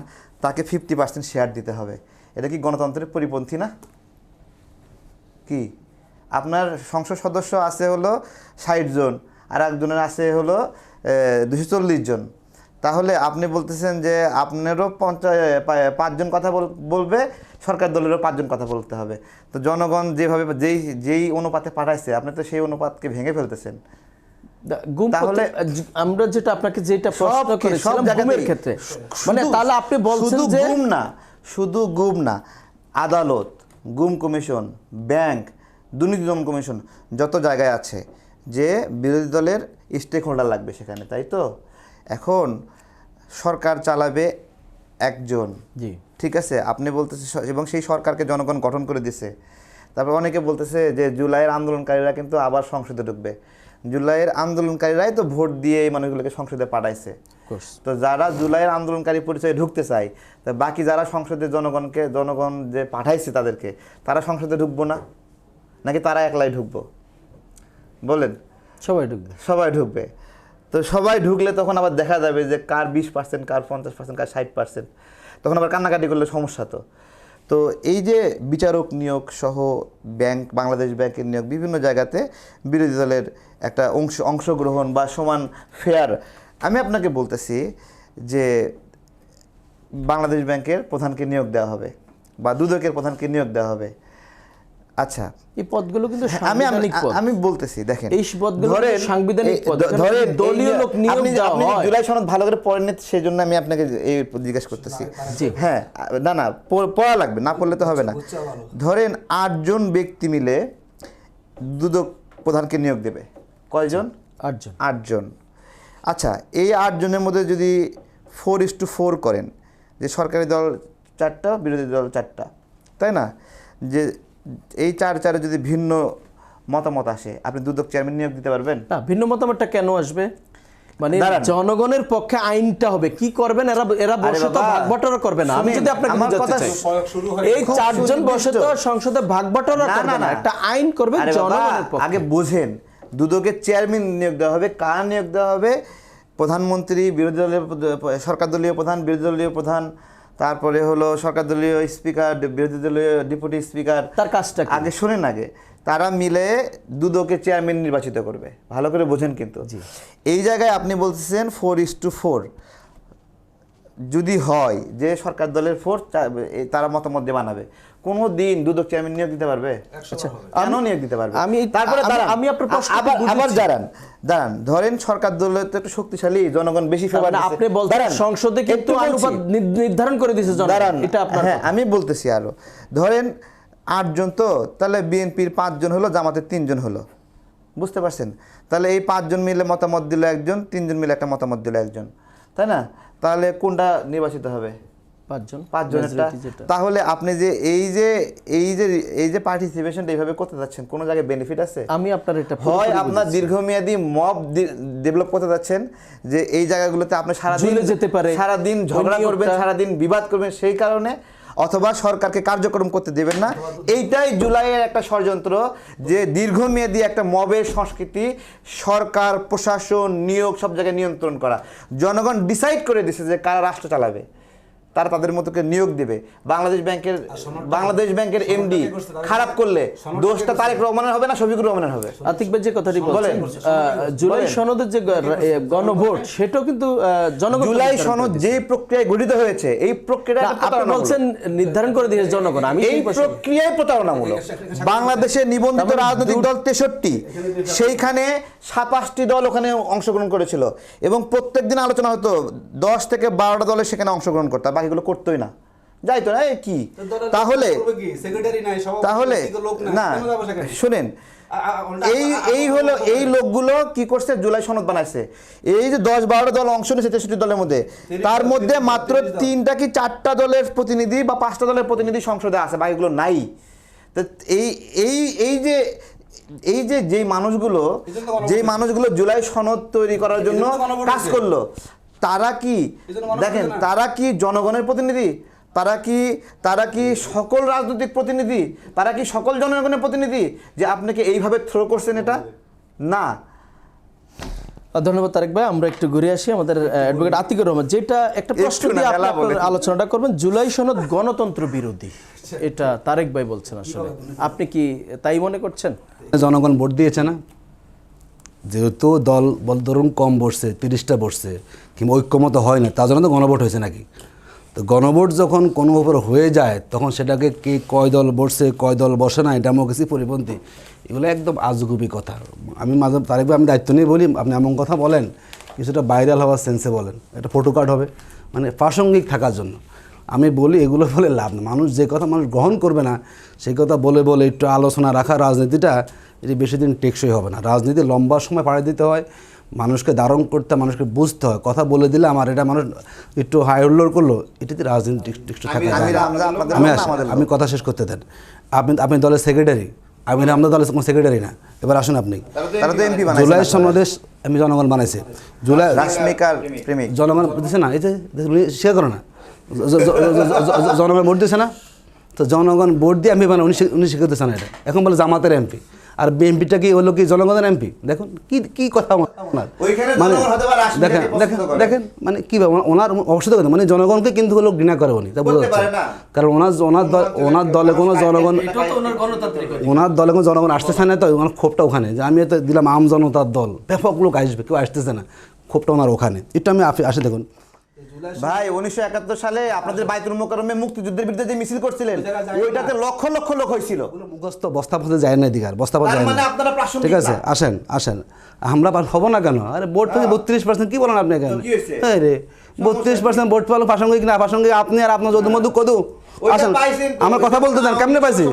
তাকে 50% শেয়ার দিতে হবে। এটা কি গণতন্ত্রের পরিপন্থী না? কি আপনার সংসদ সদস্য আছে হলো 60 জন, আর একজনের আছে হলো 240 জন, তাহলে আপনি বলতেছেন যে আপনারও 5 জন কথা বলবে, সরকার দলেরও 5 জন কথা বলতে হবে। তো জনগণ যেভাবে যেই অনুপাতে পাঠাইছে, আপনি তো সেই অনুপাতকে ভেঙে ফেলতেছেন। তাহলে আমরা যেটা আপনাকে যেটা প্রশ্ন করেছিলাম গুমের ক্ষেত্রে, মানে তাহলে আপনি বলছেন যে গুম না, শুধু গুম না, আদালত, গুম কমিশন, ব্যাংক, দুর্নীতি দমন কমিশন, যত জায়গায় আছে যে বিরোধী দলের স্টেক হোল্ডার লাগবে সেখানে, তাই তো? এখন সরকার চালাবে একজন, জি, ঠিক আছে, আপনি বলতেছে এবং সেই সরকারকে জনগণ গঠন করে দিছে। তারপর অনেকে বলতেছে যে জুলাইয়ের আন্দোলনকারীরা কিন্তু আবার সংসদে ঢুকবে। জুলাইয়ের আন্দোলনকারীরাই তো ভোট দিয়ে এই মানুষগুলোকে সংসদে পাঠাইছে। তো যারা জুলাইয়ের আন্দোলনকারী পরিচয়ে ঢুকতে চায়, তা বাকি যারা সংসদে জনগণ যে পাঠাইছে তাদেরকে, তারা সংসদে ঢুকবো না, নাকি তারা একলাই ঢুকবো বলেন? সবাই ঢুকবে। সবাই ঢুকবে। তো সবাই ঢুকলে তখন আবার দেখা যাবে যে কার 20%, কার 50%, কার 60%, তখন আবার কান্নাকাটি করলে সমস্যা। তো এই যে বিচারক নিয়োগ সহ বাংলাদেশ ব্যাংকের নিয়োগ, বিভিন্ন জায়গাতে বিরোধী দলের একটা অংশগ্রহণ বা সমান ফেয়ার, আমি আপনাকে বলতেছি যে বাংলাদেশ ব্যাংকের প্রধানকে নিয়োগ দেওয়া হবে বা দুদকের প্রধানকে নিয়োগ দেওয়া হবে। আচ্ছা, এই পদগুলো কিন্তু আমি বলতেছি, দেখেন এই পদগুলো সাংবিধানিক পদ, ধরেন দলীয় লোক নিয়োগ দেওয়া আপনি হয়। জুলাই সনদ ভালো করে পড়েননি, সেজন্য আমি আপনাকে এই জিজ্ঞেস করতেছি। হ্যাঁ, না পড়া লাগবে, না পড়লে তো হবে না। ধরেন 8 জন ব্যক্তি মিলে দুদক প্রধানকে নিয়োগ দেবে। কয়জন? 8 জন। আচ্ছা, এই 8 জনের মধ্যে যদি 4:4 করেন, যে সরকারি দল 4টা, বিরোধী দল 4টা, তাই না? যে এই 4 যদি ভিন্ন মতামত আসে, আপনি দুদক চেয়ারম্যান নিয়োগ দিতে পারবেন? না, ভিন্ন মতামতটা কেন আসবে? মানে জনগণের পক্ষে আইনটা হবে, কি করবেন এরা বসে তো ভাগবাটোয়ারা করবে না। আমি যদি আপনাকে বোঝাতে চাই, এই 4 জন বসে তো সংসদে ভাগবাটোয়ারা করবে না, একটা আইন করবে জনগণের পক্ষে। আগে বুঝেন, দুদকের চেয়ারম্যান নিয়োগ দেওয়া হবে, কার নিয়োগ দেওয়া হবে? প্রধানমন্ত্রী, বিরোধী দলীয় সরকার দলীয় প্রধান, বিরোধী দলীয় প্রধান, তারপরে হলো সরকার দলীয় স্পিকার, বিরোধী দলীয় ডেপুটি স্পিকার। তার কাজটা আগে শোনেন, আগে তারা মিলে দুদকের চেয়ারম্যান নির্বাচিত করবে। ভালো করে বোঝেন কিন্তু। এই জায়গায় আপনি বলতেছেন 4:4 যদি হয়, যে সরকার দলের 4 তারা মতামত দিয়ে বানাবে, কোনো দিন দুদক চেয়ারম্যান নিয়োগ দিতে পারবে? কেন নিয়োগ দিতে পারবে? তারপরে আমি আপনার প্রশ্ন আবার দাঁড়ান, ধরেন সরকার দল তো একটু শক্তিশালী, জনগণ বেশি ফেভার দিচ্ছে। আপনি বলছেন সংসদে কিন্তু অনুপাত নির্ধারণ করে দিয়েছে জনগণ, এটা আপনার। হ্যাঁ, আমি বলতেছি আরো, ধরেন 8 জন, তো তাহলে বিএনপির 5 জন হলো, জামাতের 3 জন হলো, বুঝতে পারছেন? তাহলে এই 5 জন মিলে মতামত দিল একজন, 3 জন মিলে একটা মতামত দিল একজন, তাই না? তাহলে কোনটা নির্বাচিত হবে? 5 জনেরটা। তাহলে আপনি যে এই যে পার্টিসিপেশনটা এইভাবে করতে যাচ্ছেন, কোন জায়গায় বেনিফিট আছে? আমি আপনার এটা হয় আপনার দীর্ঘমেয়াদী মব ডেভেলপ করতে যাচ্ছেন, যে এই জায়গাগুলোতে আপনি সারাদিন ঝগড়া করবেন, সারাদিন বিবাদ করবেন, সেই কারণে, অথবা সরকারকে কার্যক্রম করতে দেবেন না। এইটাই জুলাইয়ের একটা ষড়যন্ত্র, যে দীর্ঘমেয়াদী একটা মবের সংস্কৃতি, সরকার, প্রশাসন, নিয়োগ সব জায়গায় নিয়ন্ত্রণ করা। জনগণ ডিসাইড করে দিয়েছে যে কারা রাষ্ট্র চালাবে, তারা তাদের মতোকে নিয়োগ দেবে। বাংলাদেশ ব্যাংকের এমডি খারাপ করলে দোষটা তারেক রহমানের হবে না শফিকুর রহমানের হবে? আতিক ভাই যে কথাটি বলেন, জুলাই সনদের যে গণভোট, সেটাও কিন্তু জনগণ, জুলাই সনদ যে প্রক্রিয়ায় গঠিত হয়েছে, এই প্রক্রিয়া আপনি বলছেন নির্ধারণ করে দিয়েছে জনগণ, আমি এই প্রক্রিয়ায় প্রতারণামূলক। বাংলাদেশে নিবন্ধিত রাজনৈতিক দল 63, সেইখানে 27টি দল ওখানে অংশগ্রহণ করেছিল, এবং প্রত্যেকদিন আলোচনা হতো, 10 থেকে 12টা দলে সেখানে অংশগ্রহণ করতো, বাকিগুলো করতোই না, যাইতো না। কি তাহলে না, শুনেন, এই লোকগুলো কি করছে? জুলাই সনদ বানাইছে। এই যে 10-12 দল অংশ নিয়েছে 63 দলের মধ্যে, তার মধ্যে মাত্র 3টা কি 4টা দলের প্রতিনিধি বা 5টা দলের প্রতিনিধি সংসদে আছে, বাকিগুলো নাই। তো এই যে মানুষগুলো জুলাই সনদ তৈরি করার জন্য কাজ করলো, তারা কি দেখেন, তারা কি জনগণের প্রতিনিধি? তারা কি সকল রাজনৈতিক প্রতিনিধি? তারা কি সকল জনগণের প্রতিনিধি যে আপনাকে এইভাবে থ্রো করছেন? এটা না। ধন্যবাদ তারেক ভাই। আমরা একটু ঘুরে আসি আমাদের অ্যাডভোকেট আতিকুর রহমান, যেটা একটা প্রশ্ন দিয়ে আপনি আলোচনাটা করবেন। জুলাই সনদ গণতন্ত্র বিরোধী, এটা তারেক ভাই বলছেন, আসলে আপনি কি তাই মনে করছেন? জনগণ ভোট দিয়েছে না, যেহেতু দল ধরুন কম বসছে, 30টা বসছে, কিংবা ঐক্যমত হয় না, তার জন্য তো গণভোট হয়েছে নাকি? তো গণভোট যখন কোনো উপর হয়ে যায়, তখন সেটাকে কে কয় দল বসছে, কয় দল বসে না, এটা ডেমোক্রেসি পরিপন্থী, এগুলো একদম আজগুবি কথা। আমি মাঝে তারেক ভাই, আমি দায়িত্ব নিয়ে বলি, আপনি এমন কথা বলেন, কিছুটা ভাইরাল হওয়ার সেন্সে বলেন, একটা ফটো কার্ড হবে, মানে প্রাসঙ্গিক থাকার জন্য। আমি বলি এগুলো বলে লাভ না, মানুষ যে কথা মানুষ গ্রহণ করবে না, সেই কথা বলে একটু আলোচনা রাখা, রাজনীতিটা এটি বেশি দিন টেকসই হবে না। রাজনীতি লম্বা সময় পাড়ি দিতে হয়, মানুষকে ধারণ করতে, মানুষকে বুঝতে হয়। কথা বলে দিলে আমার এটা মানুষ একটু হাই হুল্লোড় করলো, এটাতে রাজনীতি একটু থাকা যায় না। আমি কথা শেষ করতে দেন। আপনি দলের সেক্রেটারি, আমি আমাদের দলের কোনো সেক্রেটারি না। এবার আসুন আপনি, তারা তো এমপি বানাইছে, জুলাই সনদেশ আমি জনগণ বানাইছে, জুলাই রাশমিকার প্রেমিক জনগণ দিচ্ছে না, এই যে শেয়ার করো না, জনগণ ভোট দিচ্ছে না, তো জনগণ ভোট দিয়ে এমপি বানায়, উনি শিখাতেছে না এটা। এখন বলে জামাতের এমপি, আর বিএনপিটা কি হলো কি জনগণের এমপি? দেখুন কি কি কথা ওনার, মানে দেখেন দেখেন দেখেন মানে কি ওনার অবশ্যই কথা, মানে জনগণকে কিন্তু হলো ঘৃণা করে উনি, তা বোঝা যাচ্ছে। কারণ ওনার দলে কোনো জনগণ, ওনার দলে কোনো জনগণ আসতেছে না, তো ওনার ক্ষোভটা ওখানে যে আমি তো দিলাম আম জনতার দল, ব্যাপক লোক আসবে, কেউ আসতেছে না, ক্ষোভটা ওনার ওখানে। একটু আমি আসে দেখুন ভাই 1971 সালে আপনাদের বাইতুল মোকাররমে মুক্তিযুদ্ধের বিরুদ্ধে যে মিছিল করছিলেন, ওইটাতে লক্ষ লক্ষ লোক হয়েছিল। মুখস্থ বস্তা পথে যায় না, এদিকে বস্তা পথে যায় মানে না, আপনারা প্রাসঙ্গিক ঠিক আছে? আসেন আসেন, আমরা হব না কেন? আরে ভোট থেকে 32% কি বলেন আপনি কেন? রে 32% ভোট পেলো, প্রাসঙ্গিক না প্রাসঙ্গিক আপনি আর আপনার যদু মধু কদু। আসেন আমার কথা বলতে দেন, কেমনে পাইছি?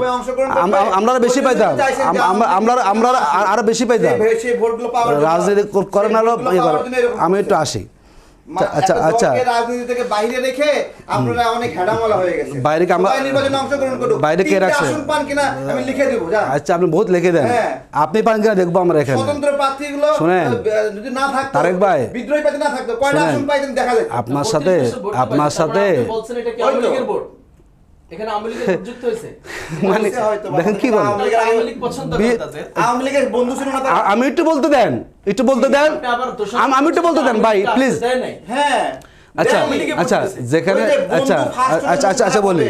আমরা বেশি পাইতাম, আমরা আরো বেশি পাইতাম। রাজনীতি করেন আরো, আমি একটু আসি। আচ্ছা আচ্ছা, রাজনীতি থেকে বাইরে রেখে আপনারা অনেক হেডামলা হয়ে গেছে। বাইরে কি আমরা নির্বাচনে অংশগ্রহণ করব, বাইরে কে রাখছে? আসন পান কিনা আমি লিখে দেব। আচ্ছা আপনি বহুত লিখে দেন, আপনি পান কিনা দেখবো আমরা এখানে। স্বতন্ত্র প্রার্থীগুলো শুনেন যদি না থাকতো, তারেক ভাই বিদ্রোহী প্রার্থী না থাকতো, কয়টা আসন পাইতেন দেখা যায়। আপনার সাথে বলছেন এটা কি আওয়ামী লীগের ভোট? এখানে আওয়ামী লীগের ভোট যুক্ত হয়েছে, মানে দেখেন কি বলেন, আওয়ামী লীগ পছন্দ করে তাদের। আওয়ামী লীগের বন্ধু ছিল না তারা? আমি একটু বলতে দেন, একটু বলতে দেন, আমি একটু বলতে দেন ভাই প্লিজ। হ্যাঁ আচ্ছা আচ্ছা, যেখানে আচ্ছা আচ্ছা আচ্ছা আচ্ছা বলি,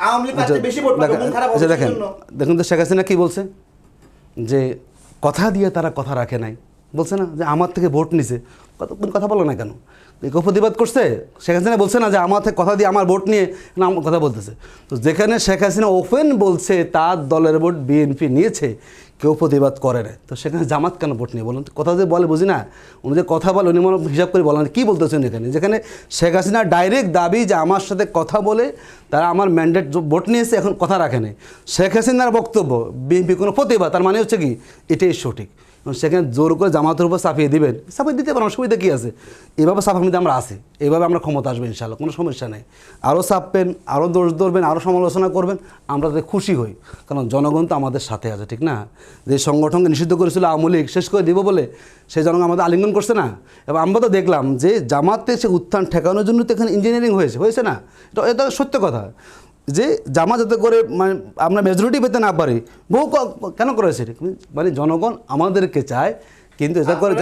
আওয়ামী লীগ প্রার্থী বেশি ভোট পাবে, মন খারাপ হবে। দেখেন দেখুন তো শেখ হাসিনা কি বলছে, যে কথা দিয়ে তারা কথা রাখে নাই, বলছে না যে আমার থেকে ভোট নিছে, কথা বলো না কেন? প্রতিবাদ করছে শেখ হাসিনা, বলছে না যে আমার থেকে কথা দিয়ে আমার ভোট নিয়ে না কথা বলতেছে। তো যেখানে শেখ হাসিনা ওপেন বলছে তার দলের ভোট বিএনপি নিয়েছে, কেউ প্রতিবাদ করে না, তো সেখানে জামাত কেন ভোট নিয়ে? বলুন, কথা যে বলে বুঝি না, উনি যে কথা বলে উনি মনে হিসাব করে বলেন কী বলতেছেন এখানে, যেখানে শেখ হাসিনা ডাইরেক্ট দাবি যে আমার সাথে কথা বলে তারা আমার ম্যান্ডেট ভোট নিয়েছে, এখন কথা রাখেনি। শেখ হাসিনার বক্তব্য বিএনপি কোনো প্রতিবাদ, তার মানে হচ্ছে কি এটাই সঠিক। সেখানে জোর করে জামাতের উপর চাপিয়ে দিবেন, চাপিয়ে দিতে পারেন, অসুবিধা কী আছে? এভাবে চাপার মধ্যে আমরা আছি, এভাবে আমরা ক্ষমতা আসবে ইনশাআল্লাহ, কোনো সমস্যা নেই। আরও চাপবেন, আরও দোষ ধরবেন, আরও সমালোচনা করবেন, আমরা তাতে খুশি হই, কারণ জনগণ তো আমাদের সাথে আছে, ঠিক না? যে সংগঠনকে নিষিদ্ধ করেছিল আওয়ামী লীগ, শেষ করে দিব বলে সেই জনগণ আমাদের আলিঙ্গন করছে না। এবং আমরা তো দেখলাম যে জামাতে সে উত্থান ঠেকানোর জন্য তো এখানে ইঞ্জিনিয়ারিং হয়েছে না, এটা সত্য কথা, যে জামা যাতে করে মানে আমরা মেজরিটি পেতে না পারি, বহু কেন করেছে, মানে জনগণ আমাদেরকে চায়, কিন্তু এটা করে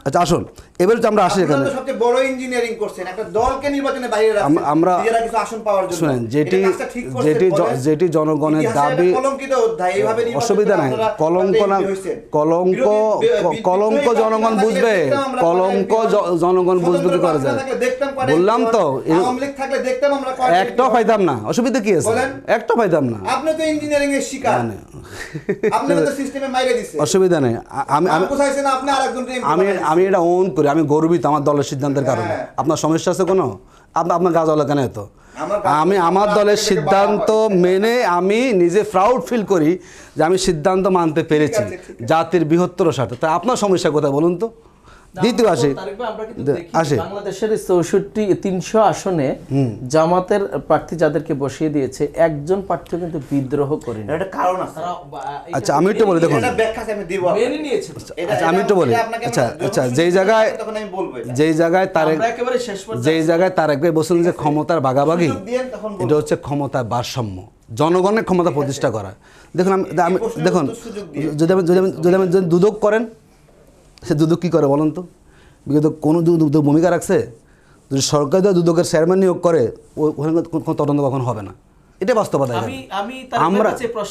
আচ্ছা আসুন এবার আমরা আসি এখানে, আমরা শুনেন যেটি জনগণের দাবি, অসুবিধা নাই, কলঙ্ক না, কলঙ্ক জনগণ বুঝবে, কলঙ্ক জনগণ বুঝবে কি করে যায়, বললাম তো একটাও পাইতাম না, অসুবিধা কি আছে? একটা পাইতাম না, আপনি তো ইঞ্জিনিয়ারিং এর শিকার, আপনি তো সিস্টেমে মাইরে দিছে, অসুবিধা নেই। আমি এটা ওন করি, আমি গর্বিত আমার দলের সিদ্ধান্তের কারণে। আপনার সমস্যা আছে কোনো? আপনার গাছ হলো কেন এত? আমি আমার দলের সিদ্ধান্ত মেনে আমি নিজে প্রাউড ফিল করি যে আমি সিদ্ধান্ত মানতে পেরেছি জাতির বৃহত্তর স্বার্থে। তাই আপনার সমস্যা কোথায় বলুন তো? দ্বিতীয় আসে বাংলাদেশের 300 আসনে জামাতের প্রার্থী যাদেরকে বসিয়ে দিয়েছে, একজন প্রার্থী কিন্তু বিদ্রোহ করেনি। এটা কারণ আছে। আচ্ছা আমি একটু বলি, দেখুন আমি একটু বলি, আচ্ছা আচ্ছা যেই জায়গায় তারেক ভাই বলছেন যে ক্ষমতার ভাগাভাগি, এটা হচ্ছে ক্ষমতার ভারসাম্য, জনগণের ক্ষমতা প্রতিষ্ঠা করা। দেখুন দেখুন যদি আমি দুদক করেন, সে দুদক কী করে বলুন তো? বিগত কোনো দুদক ভূমিকা রাখছে? যদি সরকার দুদকের চেয়ারম্যান নিয়োগ করে, ওখানে কোনো তদন্ত কখন হবে না, এটা বাস্তবতা। আমরা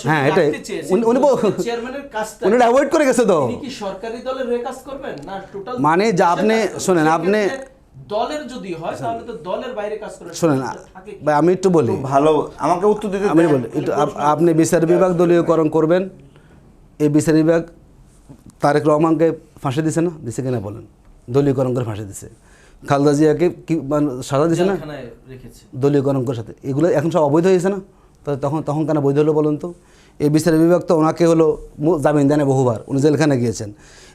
হ্যাঁ এটাই উনি অ্যাভয়েড করে গেছে তো, মানে যে আপনি শোনেন, আপনি দলের যদি হয় তাহলে তো দলের বাইরে কাজ করে। শোনেন ভাই আমি একটু বলি, ভালো আমাকে উত্তর দিতে, আমি বলি একটু, আপনি বিচার বিভাগ দলীয়করণ করবেন, এই বিচার বিভাগ তারেক রহমানকে ফাঁসি দিছে না, দিছে কিনা বলেন? দলীয়করণ করে ফাঁসি দিছে। খালেদা জিয়াকে কি সাজা দিয়েছে না জেলখানায় রেখেছে। দলীয়করণ করার সাথে, এগুলো এখন সব অবৈধ হয়েছে না? তাহলে তখন কেন বৈধ হলো বলুন তো? এই বিচার বিভাগ তো ওনাকে হলো জামিন দেয় না বহুবার, উনি জেলখানে গিয়েছেন।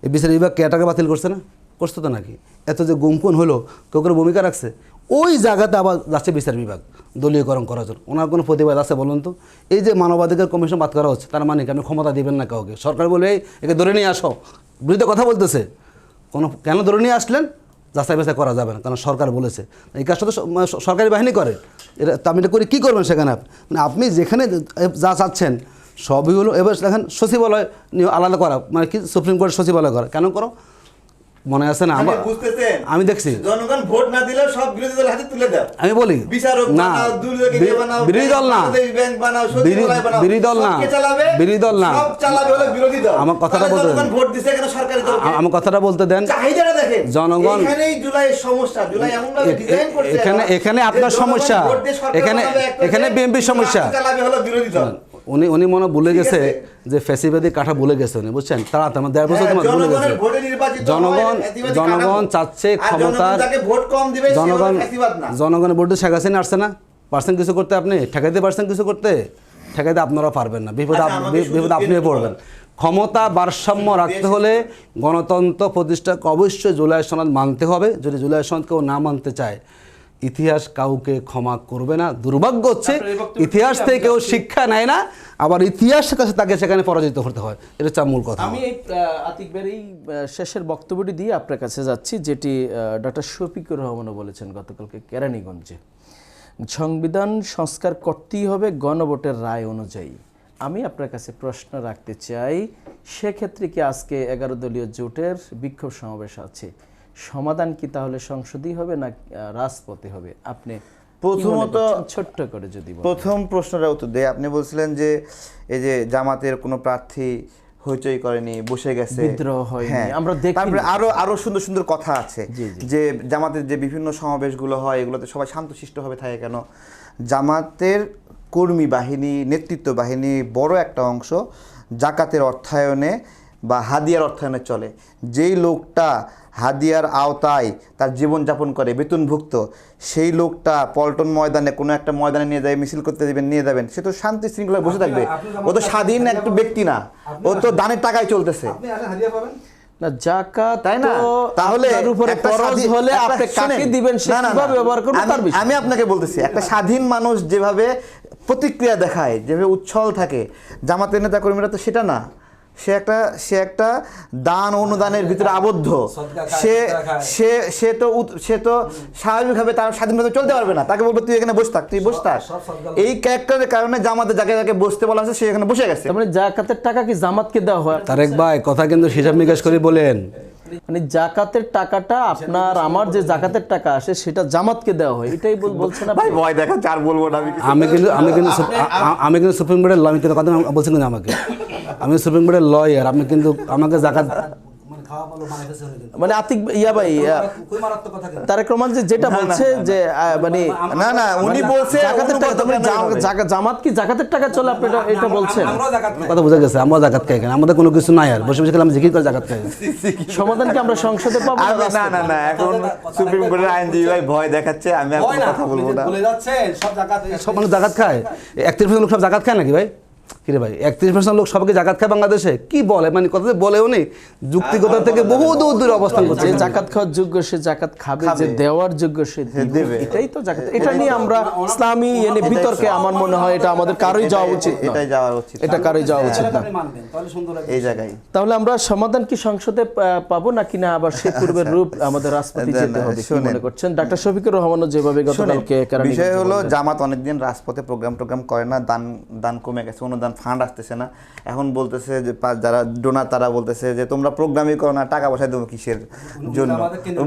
এই বিচার বিভাগ কে টাকা বাতিল করছে না? করছে তো নাকি? এত যে গুমকুন হলো, কেউ করে ভূমিকা রাখছে? ওই জায়গাতে আবার যাচ্ছে বিচার বিভাগ দলীয়করণ করার জন্য। ওনার কোনো প্রতিবাদ আছে বলুন তো? এই যে মানবাধিকার কমিশন বাদ করা হচ্ছে, তার মানে কি আপনি ক্ষমতা দিবেন না কাউকে? সরকার বলে একে ধরে নিয়ে আসো, বিরুদ্ধে কথা বলতেছে, কেন ধরে নিয়ে আসলেন? যাচাই বাছাই করা যাবে না, কারণ সরকার বলেছে। এই কাজটা তো সরকারি বাহিনী করে। এটা তো আপনি এটা করে কী করবেন সেখানে? মানে আপনি যেখানে যা চাচ্ছেন সবই হলো, এবার দেখেন সচিবালয় আলাদা করা, মানে কি সুপ্রিম কোর্টের সচিবালয় করা, কেন করো? মনে আছে না? আমি দেখছি জনগণ ভোট না দিলেও সব বিরোধী দল হাতে তুলে দাও। আমি বলি না, বিরোধী দল না, বিরোধী দল না, বিরোধী দল না, আমার কথাটা বলতে দেন, আমার কথাটা বলতে দেন। জনগণ এখানে আপনার সমস্যা, এখানে বিএনপির সমস্যা। উনি মনে ভুলে গেছে যে ফ্যাসিবাদী কাঠা ভুলে গেছে উনি, বুঝছেন? তারা তো আমার 1.5 বছর তোমার ভুলে গেছে। জনগণ চাচ্ছে ক্ষমতার, জনগণের ভোট দিয়ে শেখ হাসিনা আসছে না? পারছেন কিছু করতে? আপনি ঠেকাইতে পারছেন কিছু করতে? ঠেকাইতে আপনারা পারবেন না, বিপদে আপনিও পড়বেন। ক্ষমতা ভারসাম্য রাখতে হলে গণতন্ত্র প্রতিষ্ঠাকে অবশ্যই জুলাই সনদ মানতে হবে। যদি জুলাই সনদ কেউ না মানতে চায়, ইতিহাস কাউকে ক্ষমা করবে না। দুর্ভাগ্য হচ্ছে ইতিহাস থেকে কেউ শিক্ষা নেয় না, আবার ইতিহাসের কাছে তাকে সেখানে পরাজিত হতে হয়। এটা হচ্ছে মূল কথা। আমি এই আতিকবের এই শেষের বক্তব্যটি দিয়ে আপনার কাছে যাচ্ছি, যেটি ডক্টর শফিকুর রহমানও বলেছেন গতকালকে কেরানীগঞ্জে। সংবিধান সংস্কার করতেই হবে গণভোটের রায় অনুযায়ী। আমি আপনার কাছে প্রশ্ন রাখতে চাই, সেক্ষেত্রে কি আজকে 11 দলীয় জোটের বিক্ষোভ সমাবেশ আছে, সমাধান কি তাহলে সংসদই হবে না রাজপথে হবে? আপনি প্রথমত ছোট্ট করে যদি প্রথম প্রশ্নটা উত্তর দেয়, আপনি বলছিলেন যে এই যে জামাতের কোনো প্রার্থী হইচই করেনি, বসে গেছে, বিদ্রোহ হয়নি, হ্যাঁ, আমরা দেখি। তারপরে আরো সুন্দর সুন্দর কথা আছে যে জামাতের যে বিভিন্ন সমাবেশগুলো হয় এগুলোতে সবাই শান্তশিষ্টভাবে থাকে কেন? জামাতের কর্মী বাহিনী, নেতৃত্ব বাহিনী বড় একটা অংশ জাকাতের অর্থায়নে বা হাদিয়ার অর্থায়নে চলে। যেই লোকটা হাদিয়ার আওতায় তার জীবনযাপন করে, বেতনভুক্ত, সেই লোকটা পল্টন ময়দানে কোনো একটা ময়দানে নিয়ে যায়, মিছিল করতে দেবেন, নিয়ে যাবেন, সে তো শান্তি শৃঙ্খলায় বসে থাকবে। ও তো স্বাধীন একটা ব্যক্তি না, ও তো দানের টাকায় চলতেছে না। জাকাত তাই না? তাহলে আমি আপনাকে বলতেছি, একটা স্বাধীন মানুষ যেভাবে প্রতিক্রিয়া দেখায়, যেভাবে উচ্ছল থাকে, জামাতের নেতা কর্মীরা তো সেটা না। সে একটা দান অনুদানের ভিতরে আবদ্ধ। সে তো স্বাভাবিকভাবে তার স্বাধীনভাবে চলতে পারবে না। তাকে বলবো তুই এখানে বসে থাক, তুই বসে থাক। এই ক্যারেক্টারের কারণে জামাতে যাকে যাকে বসতে বলা আছে সে এখানে বসে গেছে। মানে জাকাতের টাকা কি জামাতকে দেওয়া হয়? তারেক ভাই কথা কিন্তু হিসাব নিকাশ করে বলেন। মানে জাকাতের টাকাটা আপনার আমার যে জাকাতের টাকা আসে সেটা জামাতকে দেওয়া হয়, এটাই বলছেন আপনি? ভাই ভয় দেখা চার বলবো না আমি কিন্তু সুপ্রিম কোর্টের ল, কথা বলছেন না আমাকে, আমি সুপ্রিম কোর্টের লয়ার। আপনি কিন্তু আমাকে জাকাত মানে আতিক ইয়া ভাই তারেক রহমান যেটা বলছে যে মানে না উনি বলছে জাকাতের টাকা, জামাত কি জাকাতের টাকা চলে, আপনি এটা বলছেন? কথা বোঝা গেছে, আমরা জাকাত খাই, আমাদের কোনো কিছু নাই, আর বসে বসে খেলে আমরা জিকির করে জাকাত খাই। সমাধান কি আমরা সংসদে পাবো? না এখন সুপ্রিম কোর্টের আইনজীবী ভাই ভয় দেখাচ্ছে, আমি আর কথা বলবো না। সব মানুষ জাকাত খায়? 31% লোক সব জাকাত খায় নাকি ভাই? কিরে ভাই 31% লোক সবাইকে জাকাত খায় বাংলাদেশে? কি বলে, মানে কথা বলেও নেই, যুক্তিগত থেকে বহু দূর দূরে অবস্থান করছে। যে জাকাত খাওয়ার যোগ্য সে জাকাত খাবে, যে দেওয়ার যোগ্য সে দেবে, এটাই তো জাকাত। এটা নিয়ে আমরা ইসলামী বিতর্কে আমার মনে হয় এটা আমাদের কারোই যাওয়া উচিত না, এটাই যাওয়া উচিত, এটা কারোই যাওয়া উচিত না এই জায়গায়। তাহলে আমরা সমাধান কি সংসদে পাবো নাকি না আবার সেই পূর্বের রূপ আমাদের রাজপথে যেতে হবে, কি মনে করছেন? ডাক্তার শফিকুর রহমানও যেভাবে গতকালকে বিষয় হলো জামাত অনেকদিন রাজপথে প্রোগ্রাম করে না, দান কমে গেছে, অনুদান ফান্ড আসতেছে না। এখন বলতেছে যে যারা ডোনার তারা বলতেছে যে তোমরা প্রোগ্রামই করো না, টাকা পয়সা দেবো কিসের জন্য,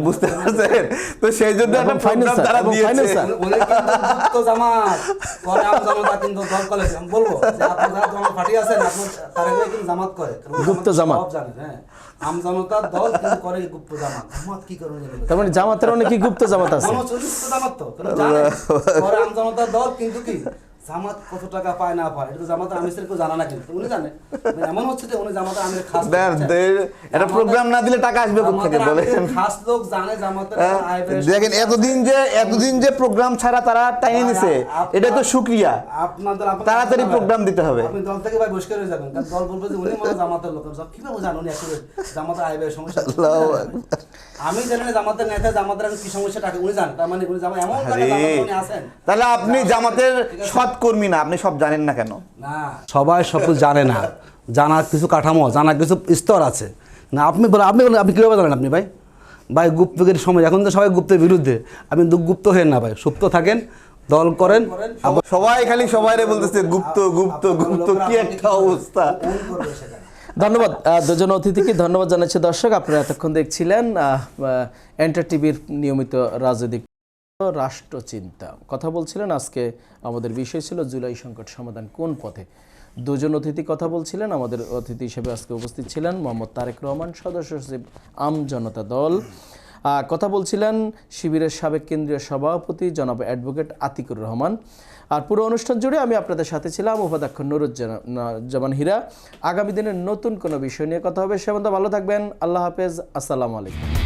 বুঝতে পারছেন? তো সেই জন্য একটা প্রোগ্রাম তারা দিয়েছে। তো জামাত করে জামাত কিন্তু দল করে আমি বলবো যে আপনারা দল পার্টি আছেন, আপনারা তারা কিন্তু জামাত করে, গুপ্ত জামাত সব জানেন। হ্যাঁ, আমজনতার দল কিন্তু করে গুপ্ত জামাত। জামাত কি করে? তার মানে জামাতের অনেক গুপ্ত জামাত আছে। গুপ্ত জামাত তো জানেন করে আমজনতার দল কিন্তু কি জামাত কত টাকা পায় না পায় এটা তো জামাত আমিরের কেউ জানা না, কিন্তু উনি জানে। মানে এমন হচ্ছে যে উনি জামাত আমিরের খাস লোক, বুঝছেন? এটা প্রোগ্রাম না দিলে টাকা আসবে কোথেকে জামাতের বলেন? আমিরের খাস লোক জানে জামাতের আয় ব্যয়। দেখেন এতদিন যে প্রোগ্রাম ছাড়া তারা টাইম নিছে, এটা তো শুকরিয়া। আপনাদের তাড়াতাড়ি প্রোগ্রাম দিতে হবে। আপনি দল থেকে ভাই বসে রয়ে যাবেন, কারণ দল বলবে যে উনি মনে হয় জামাতের লোক। সব কিভাবে জানো উনি আসলে জামাতের আয় ব্যয় সমস্যা? আমি জানি না জামাতের নেতা জামাতের কি সমস্যা টাকা উনি জানেন, তার মানে উনি জামাত এমন টাকা জামাতে উনি আছেন। তাহলে আপনি জামাতের সৎ কর্মী না, আপনি সব জানেন না কেন? না সবাই সব কিছু জানে না, জানার কিছু কাঠামো, জানার কিছু স্তর আছে না। আপনি বলেন আপনি কীভাবে জানেন? আপনি ভাই গুপ্তগির সময়, এখন তো সবাই গুপ্তের বিরুদ্ধে। আপনি গুপ্ত হয়ে না ভাই, সুপ্ত থাকেন, দল করেন। সবাই খালি সবাইরে বলতেছে গুপ্ত গুপ্ত গুপ্ত, কি একটা অবস্থা। কোন করবে সেটা? ধন্যবাদ দুজন অতিথিকে, ধন্যবাদ জানাচ্ছি দর্শক। আপনারা এতক্ষণ দেখছিলেন এন্টার টিভির নিয়মিত রাজনৈতিক রাষ্ট্রচিন্তা। কথা বলছিলেন, আজকে আমাদের বিষয় ছিল জুলাই সংকট সমাধান কোন পথে। দুজন অতিথি কথা বলছিলেন। আমাদের অতিথি হিসেবে আজকে উপস্থিত ছিলেন মোহাম্মদ তারেক রহমান, সদস্য সচিব আম জনতা দল। কথা বলছিলেন শিবিরের সাবেক কেন্দ্রীয় সভাপতি জনাব অ্যাডভোকেট আতিকুর রহমান। আর পুরো অনুষ্ঠান জুড়ে আমি আপনাদের সাথে ছিলাম উপাধ্যক্ষ নুরুজ্জামান হীরা। আগামী দিনের নতুন কোনো বিষয় নিয়ে কথা হবে। সে পর্যন্ত ভালো থাকবেন। আল্লাহ হাফেজ। আসসালামু আলাইকুম।